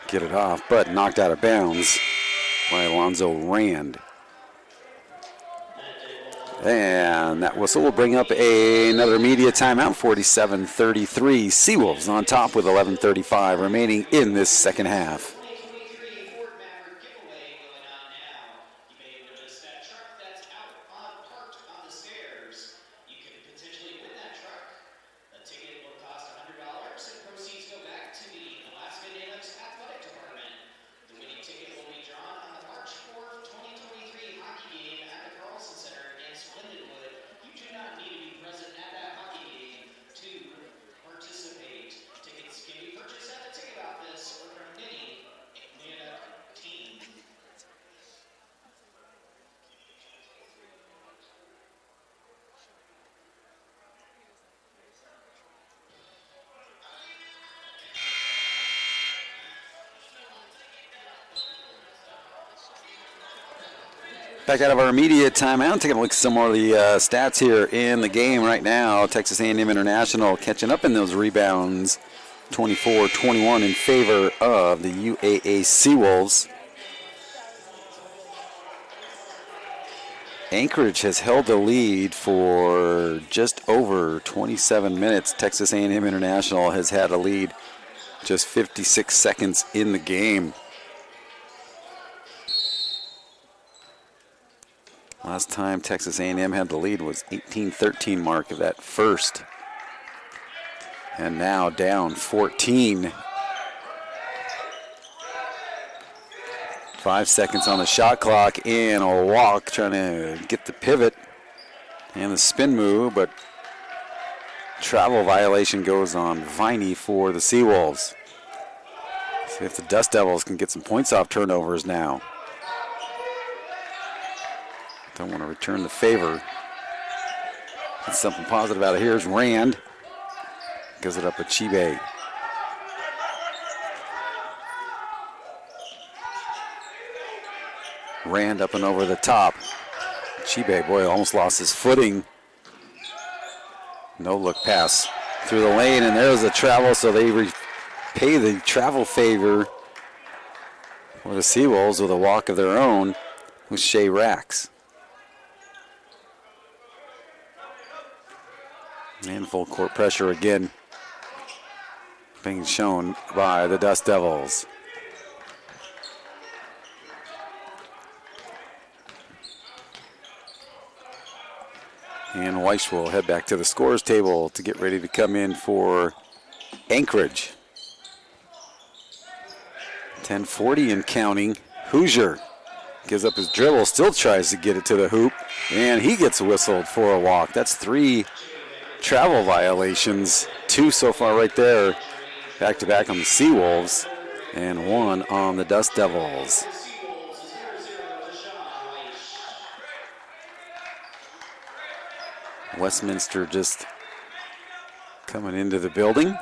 get it off, but knocked out of bounds by Alonzo Rand. And that whistle will bring up another media timeout, 47-33. Seawolves on top with 11:35 remaining in this second half. Back out of our immediate timeout, taking a look at some more of the stats here in the game right now. Texas A&M International catching up in those rebounds, 24-21 in favor of the UAA Seawolves. Anchorage has held the lead for just over 27 minutes. Texas A&M International has had a lead just 56 seconds in the game. Last time Texas A&M had the lead was 18-13 mark of that first. And now down 14. 5 seconds on the shot clock and a walk trying to get the pivot and the spin move, but travel violation goes on Viney for the Seawolves. See if the Dust Devils can get some points off turnovers now. Don't want to return the favor. Get something positive out of here. Here's Rand. Gives it up with Chibe. Rand up and over the top. Chibe, boy, almost lost his footing. No look pass through the lane, and there's the travel, so they repay the travel favor for the Seawolves with a walk of their own with Shea Rax. And full court pressure again being shown by the Dust Devils. And Weiss will head back to the scores table to get ready to come in for Anchorage. 10:40 and counting. Hoosier gives up his dribble, still tries to get it to the hoop, and he gets whistled for a walk. That's 3 travel violations, 2 so far right there, back-to-back on the Seawolves, and 1 on the Dust Devils. Westminster just coming into the building.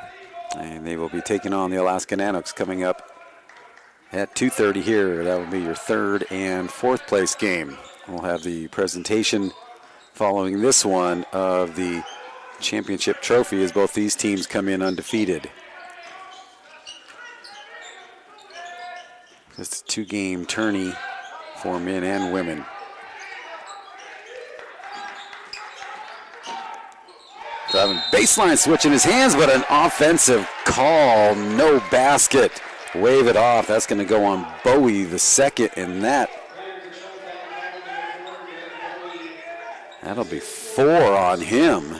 And they will be taking on the Alaska Nanooks coming up at 2:30 here. That will be your third and fourth place game. We'll have the presentation following this one of the championship trophy as both these teams come in undefeated. Just a two-game tourney for men and women. Driving baseline switch in his hands, but an offensive call, no basket. Wave it off. That's going to go on Bowie the second, and that'll be 4 on him.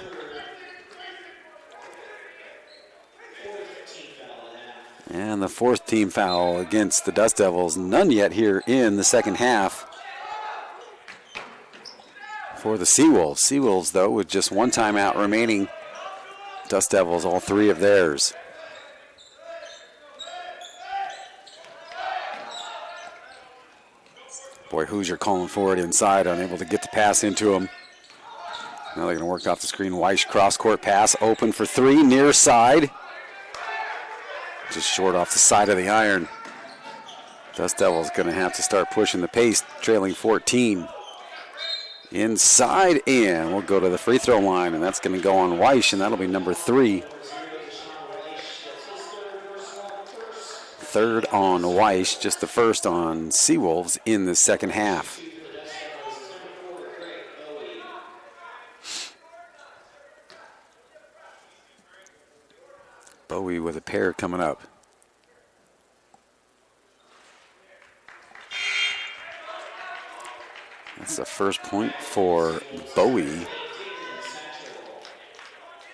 And the fourth team foul against the Dust Devils. None yet here in the second half for the Seawolves. Seawolves, though, with just one timeout remaining. Dust Devils, all 3 of theirs. Boy, Hoosier calling for it inside, unable to get the pass into him. Now they're going to work off the screen. Weish cross-court pass, open for 3, near side. Just short off the side of the iron. Dust Devils going to have to start pushing the pace, trailing 14. Inside, and we'll go to the free throw line, and that's going to go on Weish, and that'll be number 3. Third on Weish, just the first on Seawolves in the second half. Bowie with a pair coming up. That's the first point for Bowie.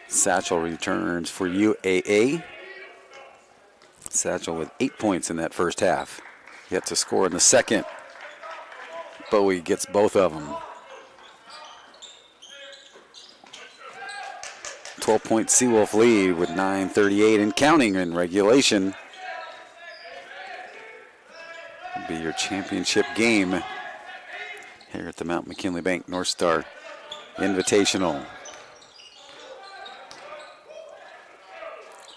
Satchel returns for UAA. Satchel with 8 points in that first half. Yet to score in the second. Bowie gets both of them. 12-point Seawolf lead with 9:38 and counting in regulation. It'll be your championship game here at the Mount McKinley Bank North Star Invitational.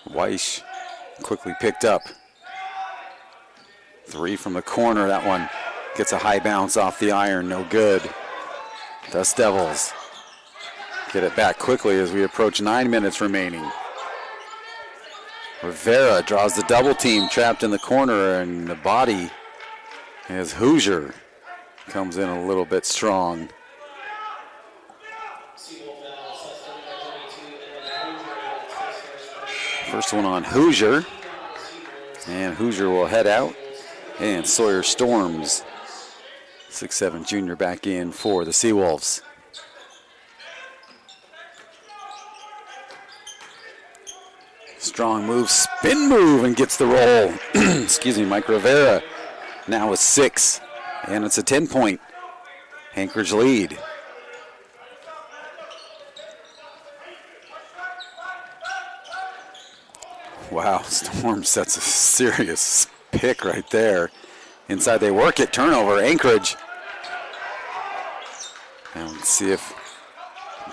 Weish quickly picked up. 3 from the corner. That one gets a high bounce off the iron. No good. Dust Devils get it back quickly as we approach 9 minutes remaining. Rivera draws the double team, trapped in the corner, and the body as Hoosier comes in a little bit strong. First one on Hoosier, and Hoosier will head out, and Sawyer Storms, 6'7" junior, back in for the Seawolves. Strong move, spin move, and gets the roll. Excuse me, Mike Rivera now with 6, and it's a 10-point Anchorage lead. Wow, Storm sets a serious pick right there. Inside they work it, turnover, Anchorage. And let's see if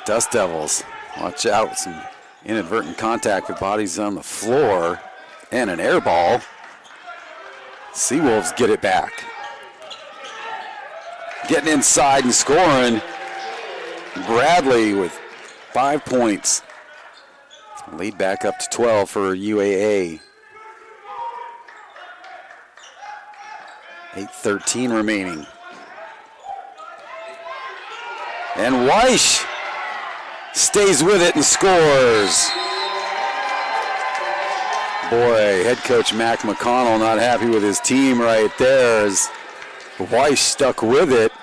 Dust Devils, watch out, some inadvertent contact with bodies on the floor and an air ball. Seawolves get it back. Getting inside and scoring. Bradley with 5 points. Lead back up to 12 for UAA. 8:13 remaining. And Weish stays with it and scores. Boy, head coach Mac McConnell not happy with his team right there as Weish stuck with it.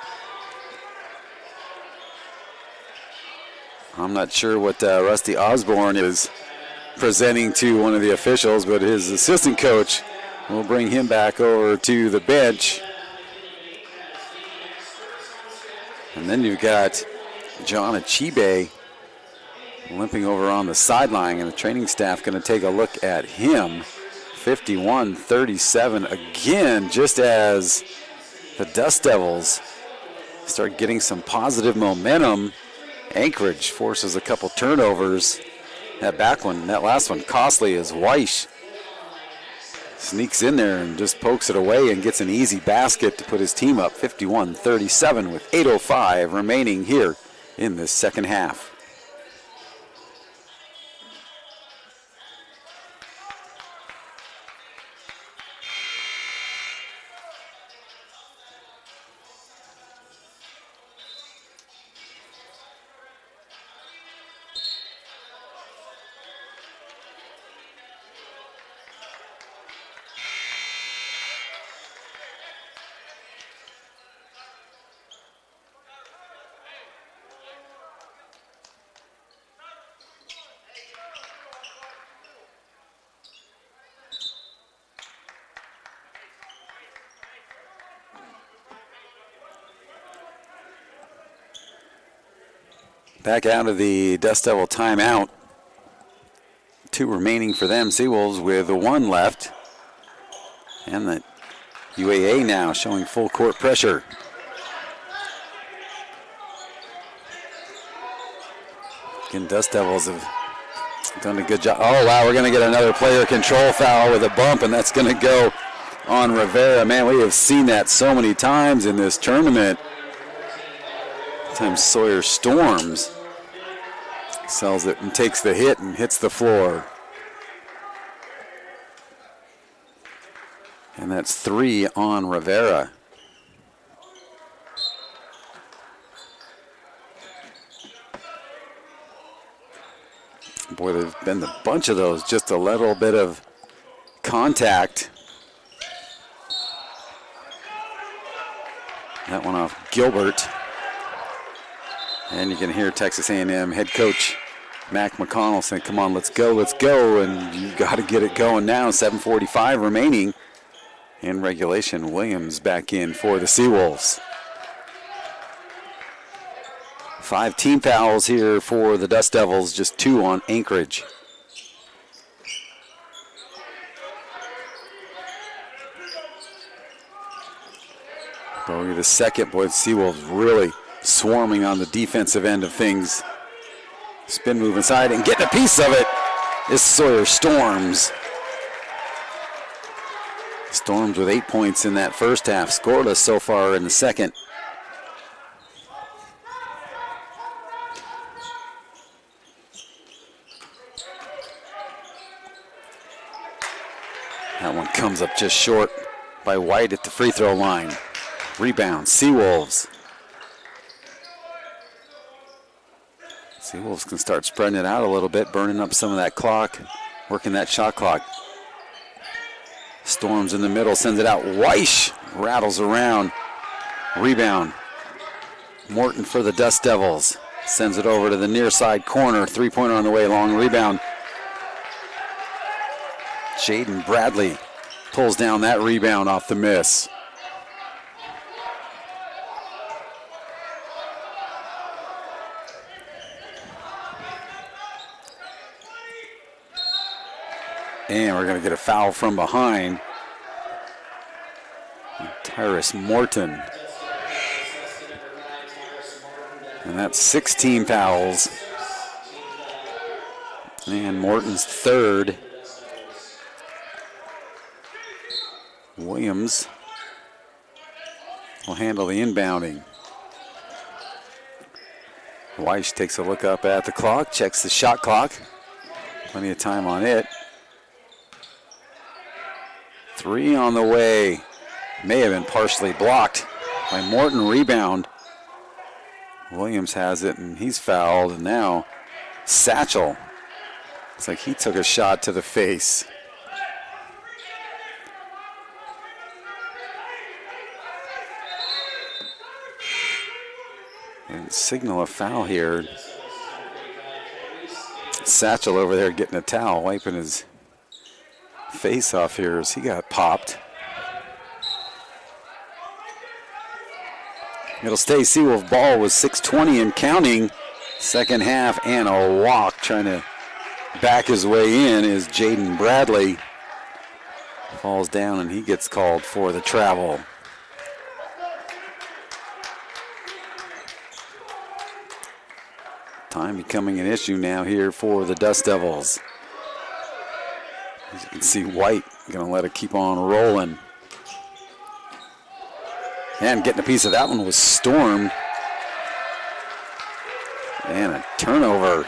I'm not sure what Rusty Osborne is presenting to one of the officials, but his assistant coach will bring him back over to the bench. And then you've got John Achibe limping over on the sideline, and the training staff going to take a look at him. 51-37 again, just as the Dust Devils start getting some positive momentum. Anchorage forces a couple turnovers, That back one, that last one, costly as Weish sneaks in there and just pokes it away and gets an easy basket to put his team up 51-37 with 8:05 remaining here in this second half. Back out of the Dust Devil timeout. 2 remaining for them. Seawolves with 1 left. And the UAA now showing full court pressure. Again, Dust Devils have done a good job. Oh, wow, we're going to get another player control foul with a bump, and that's going to go on Rivera. Man, we have seen that so many times in this tournament. Sometimes Sawyer Storms sells it and takes the hit and hits the floor. And that's 3 on Rivera. Boy, there's been a bunch of those, just a little bit of contact. That one off Gilbert. And you can hear Texas A&M head coach Mac McConnell saying, come on, let's go. And you've got to get it going now. 7:45 remaining in regulation. Williams back in for the Seawolves. 5 team fouls here for the Dust Devils, just 2 on Anchorage. Bogey the second. Boy, the Seawolves really swarming on the defensive end of things. Spin move inside and getting a piece of it is Sawyer Storms. Storms with 8 points in that first half, scoreless so far in the second. That one comes up just short by White at the free throw line. Rebound, Seawolves. Seawolves can start spreading it out a little bit, burning up some of that clock, working that shot clock. Storms in the middle, sends it out. Weish rattles around. Rebound. Morton for the Dust Devils. Sends it over to the near side corner. 3-pointer on the way, long rebound. Jaden Bradley pulls down that rebound off the miss. And we're going to get a foul from behind. Tyrus Morton. And that's 16 fouls. And Morton's third. Williams will handle the inbounding. Weish takes a look up at the clock, checks the shot clock. Plenty of time on it. 3 on the way. May have been partially blocked by Morton. Rebound. Williams has it, and he's fouled. And now Satchel. It's like he took a shot to the face. And signal a foul here. Satchel over there getting a towel, wiping his face off here as he got popped. It'll stay Seawolf ball with 6:20 and counting. Second half, and a walk trying to back his way in is Jaden Bradley. Falls down and he gets called for the travel. Time becoming an issue now here for the Dust Devils. As you can see, White going to let it keep on rolling. And getting a piece of that one was Storm. And a turnover.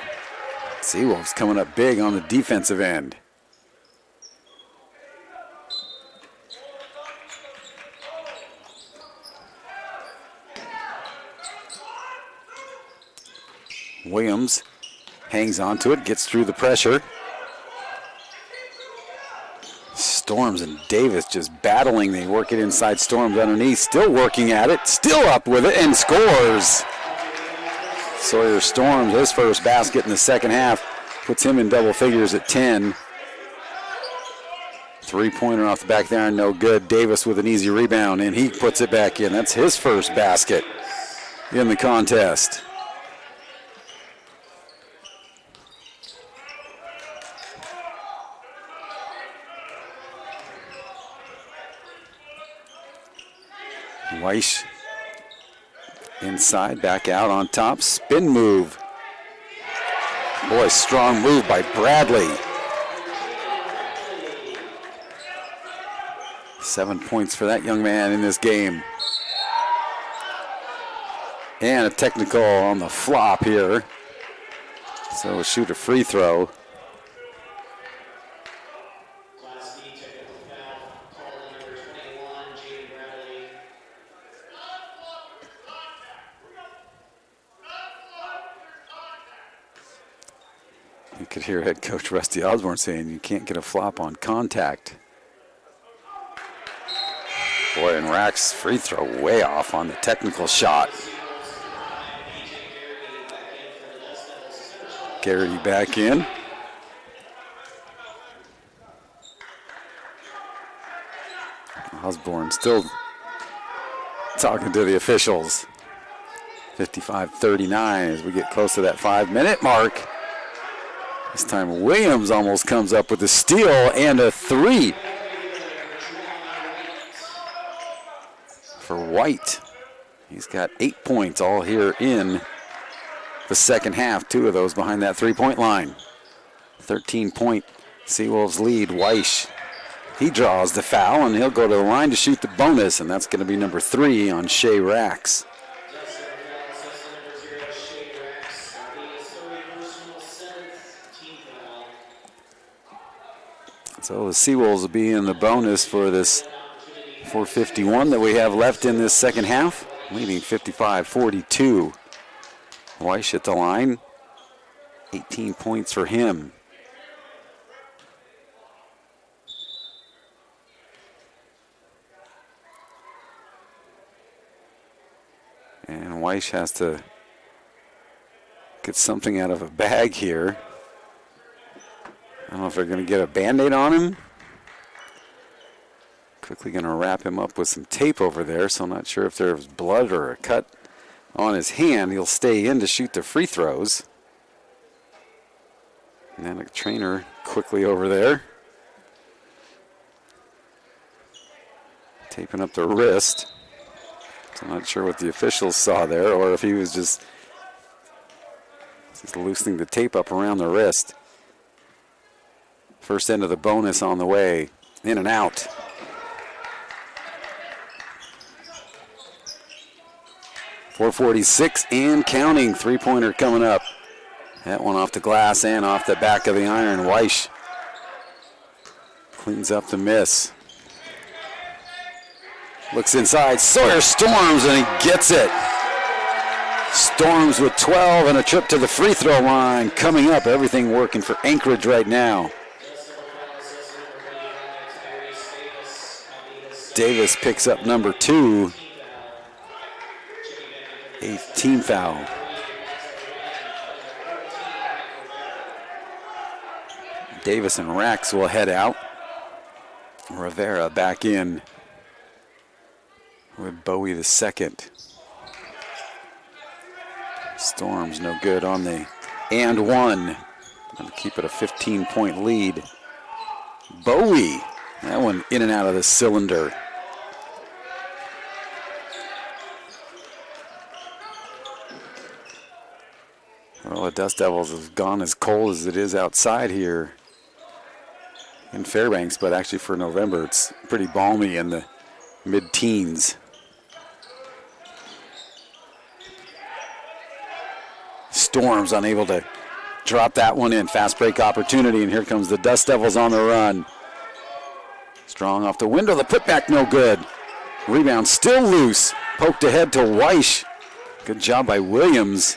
Seawolves coming up big on the defensive end. Williams hangs on to it, gets through the pressure. Storms and Davis just battling. They work it inside. Storms underneath, still working at it, still up with it, and scores. Sawyer Storms, his first basket in the second half, puts him in double figures at 10. Three-pointer off the back there, no good. Davis with an easy rebound, and he puts it back in. That's his first basket in the contest. Weiss inside, back out on top, spin move. Boy, strong move by Bradley. 7 points for that young man in this game. And a technical on the flop here. So we'll shoot a free throw. You could hear head coach Rusty Osborne saying you can't get a flop on contact. Boy, and Rack's free throw way off on the technical shot. Garrity back in. Osborne still talking to the officials. 55-39 as we get close to that 5-minute mark. This time Williams almost comes up with a steal and a three for White. He's got 8 points all here in the second half. 2 of those behind that three-point line. 13-point Seawolves lead. Weiss, he draws the foul, and he'll go to the line to shoot the bonus, and that's going to be number 3 on Shea Racks. So the Seawolves will be in the bonus for this 4:51 that we have left in this second half, leading 55-42. Weiss at the line, 18 points for him. And Weiss has to get something out of a bag here. I don't know if they're going to get a Band-Aid on him. Quickly going to wrap him up with some tape over there, so I'm not sure if there's blood or a cut on his hand. He'll stay in to shoot the free throws. And then a trainer quickly over there. Taping up the wrist. So I'm not sure what the officials saw there, or if he was just loosening the tape up around the wrist. First end of the bonus on the way. In and out. .446 and counting. Three-pointer coming up. That one off the glass and off the back of the iron. Weiss cleans up the miss. Looks inside. Sawyer Storms, and he gets it. Storms with 12 and a trip to the free throw line. Coming up, everything working for Anchorage right now. Davis picks up number 2. 8th team foul. Davis and Rax will head out. Rivera back in with Bowie the second. Storms no good on the and one. Going to keep it a 15-point lead. Bowie, that one in and out of the cylinder. Well, the Dust Devils have gone as cold as it is outside here in Fairbanks, but actually for November it's pretty balmy in the mid-teens. Storms unable to drop that one in. Fast break opportunity, and here comes the Dust Devils on the run. Strong off the window, the putback no good. Rebound still loose. Poked ahead to Weish. Good job by Williams.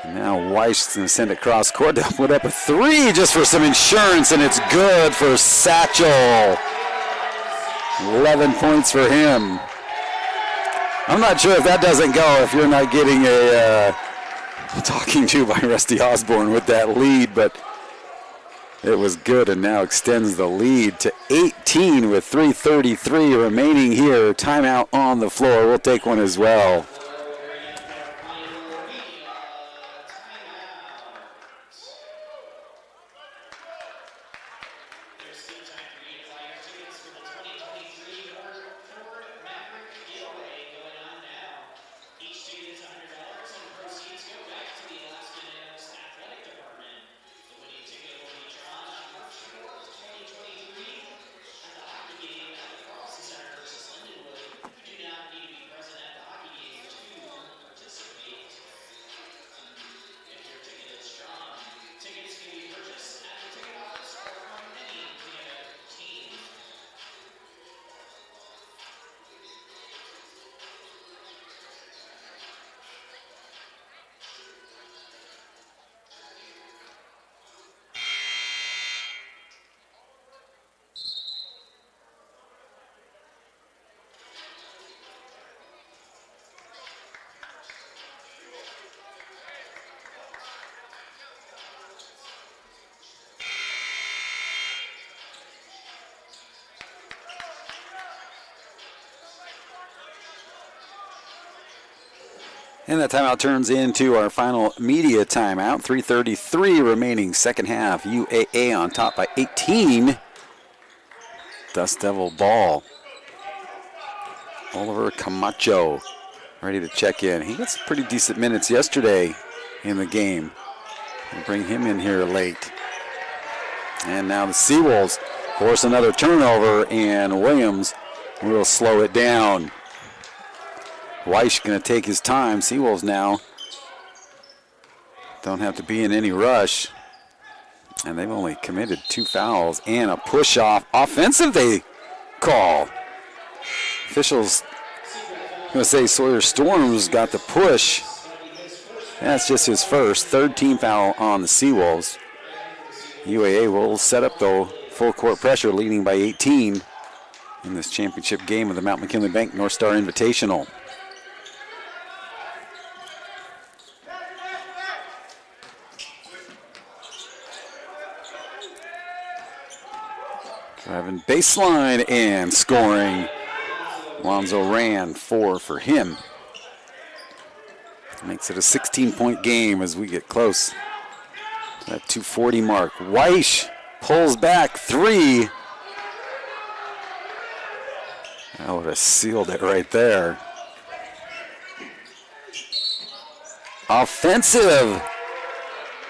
And now Weish is going to send it cross court to put up a three just for some insurance, and it's good for Satchel. 11 points for him. I'm not sure if that doesn't go if you're not getting a talking to by Rusty Osborne with that lead, but it was good and now extends the lead to 18 with 3:33 remaining here. Timeout on the floor. We'll take one as well. And that timeout turns into our final media timeout. 3:33 remaining second half. UAA on top by 18. Dust Devil ball. Oliver Camacho ready to check in. He got some pretty decent minutes yesterday in the game. We'll bring him in here late. And now the Seawolves force another turnover, and Williams will slow it down. Weish going to take his time. Seawolves now don't have to be in any rush. And they've only committed 2 fouls and a push-off. Offensive they call. Officials going to say Sawyer Storms got the push. That's just his first. Third team foul on the Seawolves. UAA will set up, though, full court pressure, leading by 18 in this championship game of the Mount McKinley Bank North Star Invitational. Driving baseline and scoring. Lonzo ran 4 for him. Makes it a 16-point game as we get close to that 240 mark. Weish pulls back 3. That would have sealed it right there. Offensive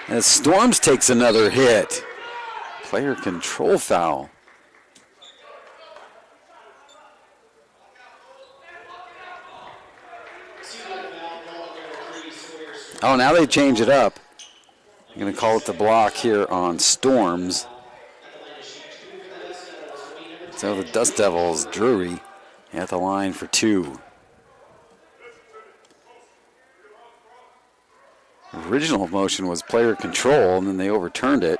as Storms takes another hit. Player control foul. Oh, now they change it up. I'm going to call it the block here on Storms. So the Dust Devils, Drury, at the line for 2. Original motion was player control, and then they overturned it.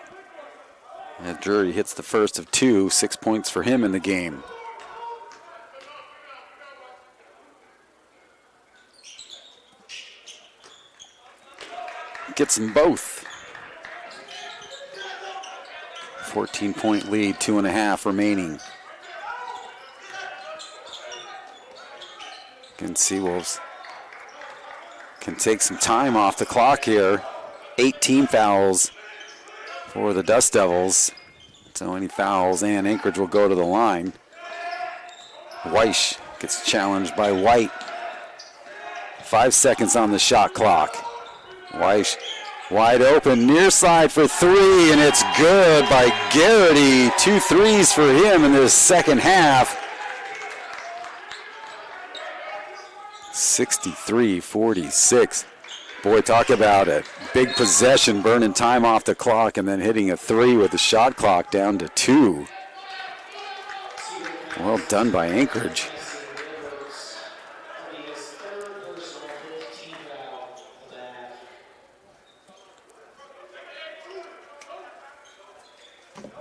And Drury hits the first of 2, 6 points for him in the game. Gets them both. 14-point lead, 2.5 remaining. Again, Seawolves can take some time off the clock here. 18 fouls for the Dust Devils. So any fouls and Anchorage will go to the line. Weish gets challenged by White. 5 seconds on the shot clock. Weish wide open, near side for three, and it's good by Garrity. 2 threes for him in this second half. 63-46. Boy, talk about it. Big possession, burning time off the clock, and then hitting a three with the shot clock down to 2. Well done by Anchorage.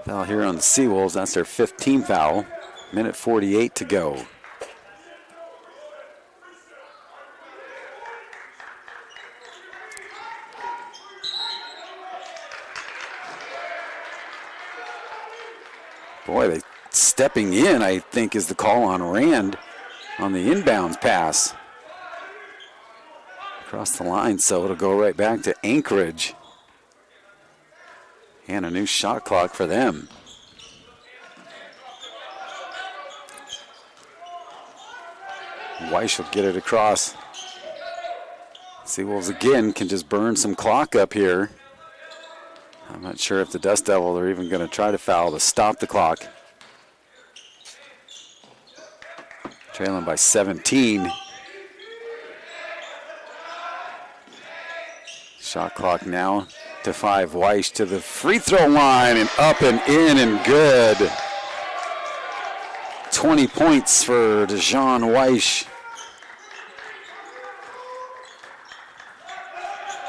Foul here on the Seawolves. That's their 15th foul. Minute 48 to go. Boy, stepping in, I think, is the call on Rand on the inbounds pass. Across the line, so it'll go right back to Anchorage. And a new shot clock for them. Weish will get it across. Seawolves again can just burn some clock up here. I'm not sure if the Dust Devils are even going to try to foul to stop the clock. Trailing by 17. Shot clock now to 5. Weish to the free throw line and up and in and good. 20 points for Dejan Weish.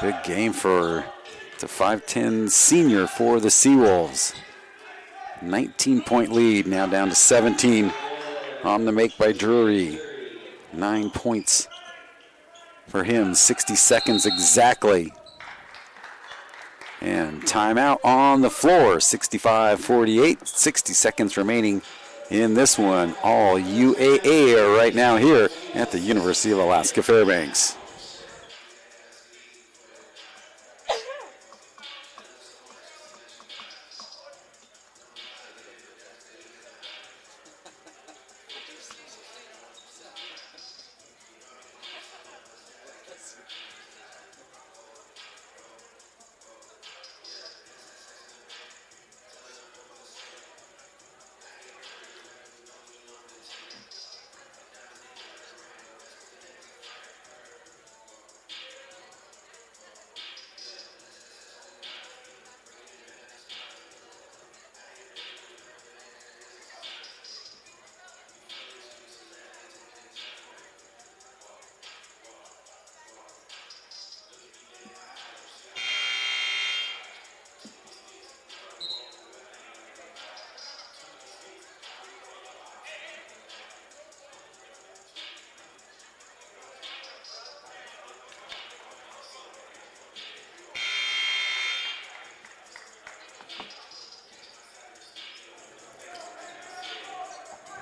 Big game for the 5'10" senior for the Seawolves. 19-point lead, now down to 17 on the make by Drury. 9 points for him, 60 seconds exactly. And timeout on the floor, 65-48, 60 seconds remaining in this one. All UAA right now here at the University of Alaska Fairbanks.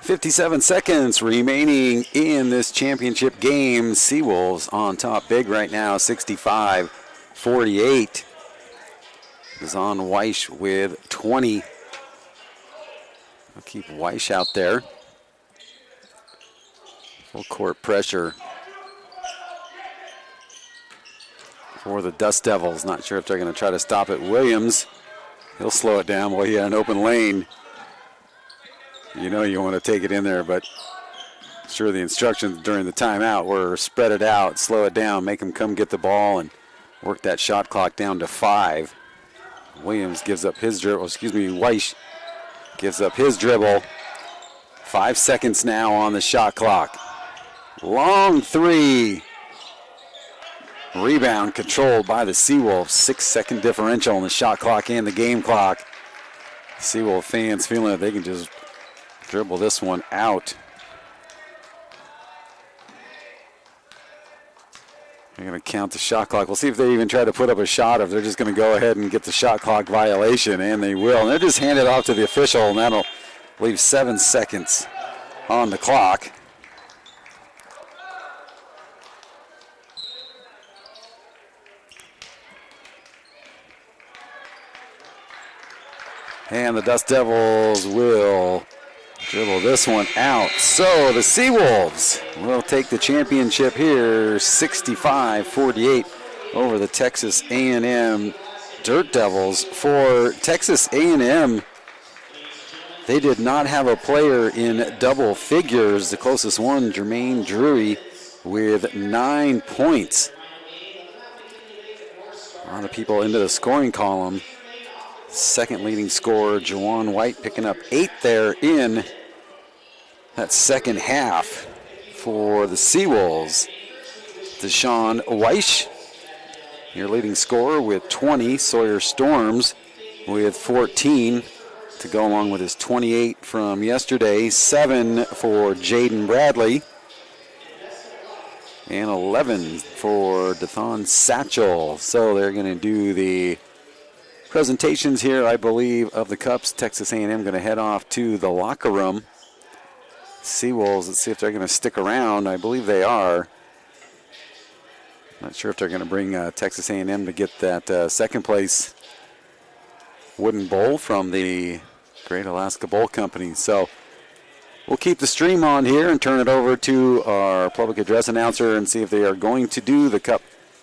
.57 seconds remaining in this championship game. Seawolves on top big right now, 65-48. Zahn Weish with 20. I'll keep Weish out there. Full court pressure for the Dust Devils. Not sure if they're going to try to stop it. Williams, he'll slow it down while he had an open lane. You know you want to take it in there, but sure the instructions during the timeout were spread it out, slow it down, make them come get the ball, and work that shot clock down to 5. Williams gives up his dribble, Weish gives up his dribble. 5 seconds now on the shot clock. Long three. Rebound controlled by the Seawolves. 6-second differential on the shot clock and the game clock. Seawolf fans feeling that they can just dribble this one out. They're going to count the shot clock. We'll see if they even try to put up a shot, or if they're just going to go ahead and get the shot clock violation, and they will. And they'll just hand it off to the official, and that'll leave 7 seconds on the clock. And the Dust Devils will dribble this one out. So the Seawolves will take the championship here, 65-48. over the Texas A&M Dirt Devils. For Texas A&M, they did not have a player in double figures. The closest one, Jermaine Drury, with 9 points. A lot of people into the scoring column. Second leading scorer, Juwan White, picking up 8 there in that second half for the Seawolves. Deshaun Weish, your leading scorer with 20. Sawyer Storms with 14 to go along with his 28 from yesterday. 7 for Jaden Bradley. And 11 for Dathan Satchel. So they're going to do the presentations here, I believe, of the cups. Texas A&M going to head off to the locker room. Seawolves, let's see if they're going to stick around. I believe they are. Not sure if they're going to bring Texas A&M to get that second place wooden bowl from the Great Alaska Bowl Company. So we'll keep the stream on here and turn it over to our public address announcer and see if they are going to do the cup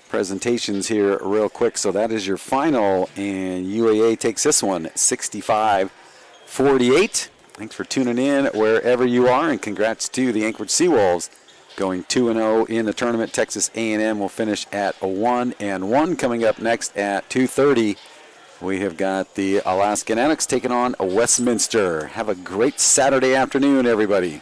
presentations here real quick. So that is your final, and UAA takes this one 65-48. Thanks for tuning in wherever you are, and congrats to the Anchorage Seawolves going 2-0 in the tournament. Texas A&M will finish at 1-1. Coming up next at 2:30, we have got the Alaska Nanooks taking on Westminster. Have a great Saturday afternoon, everybody.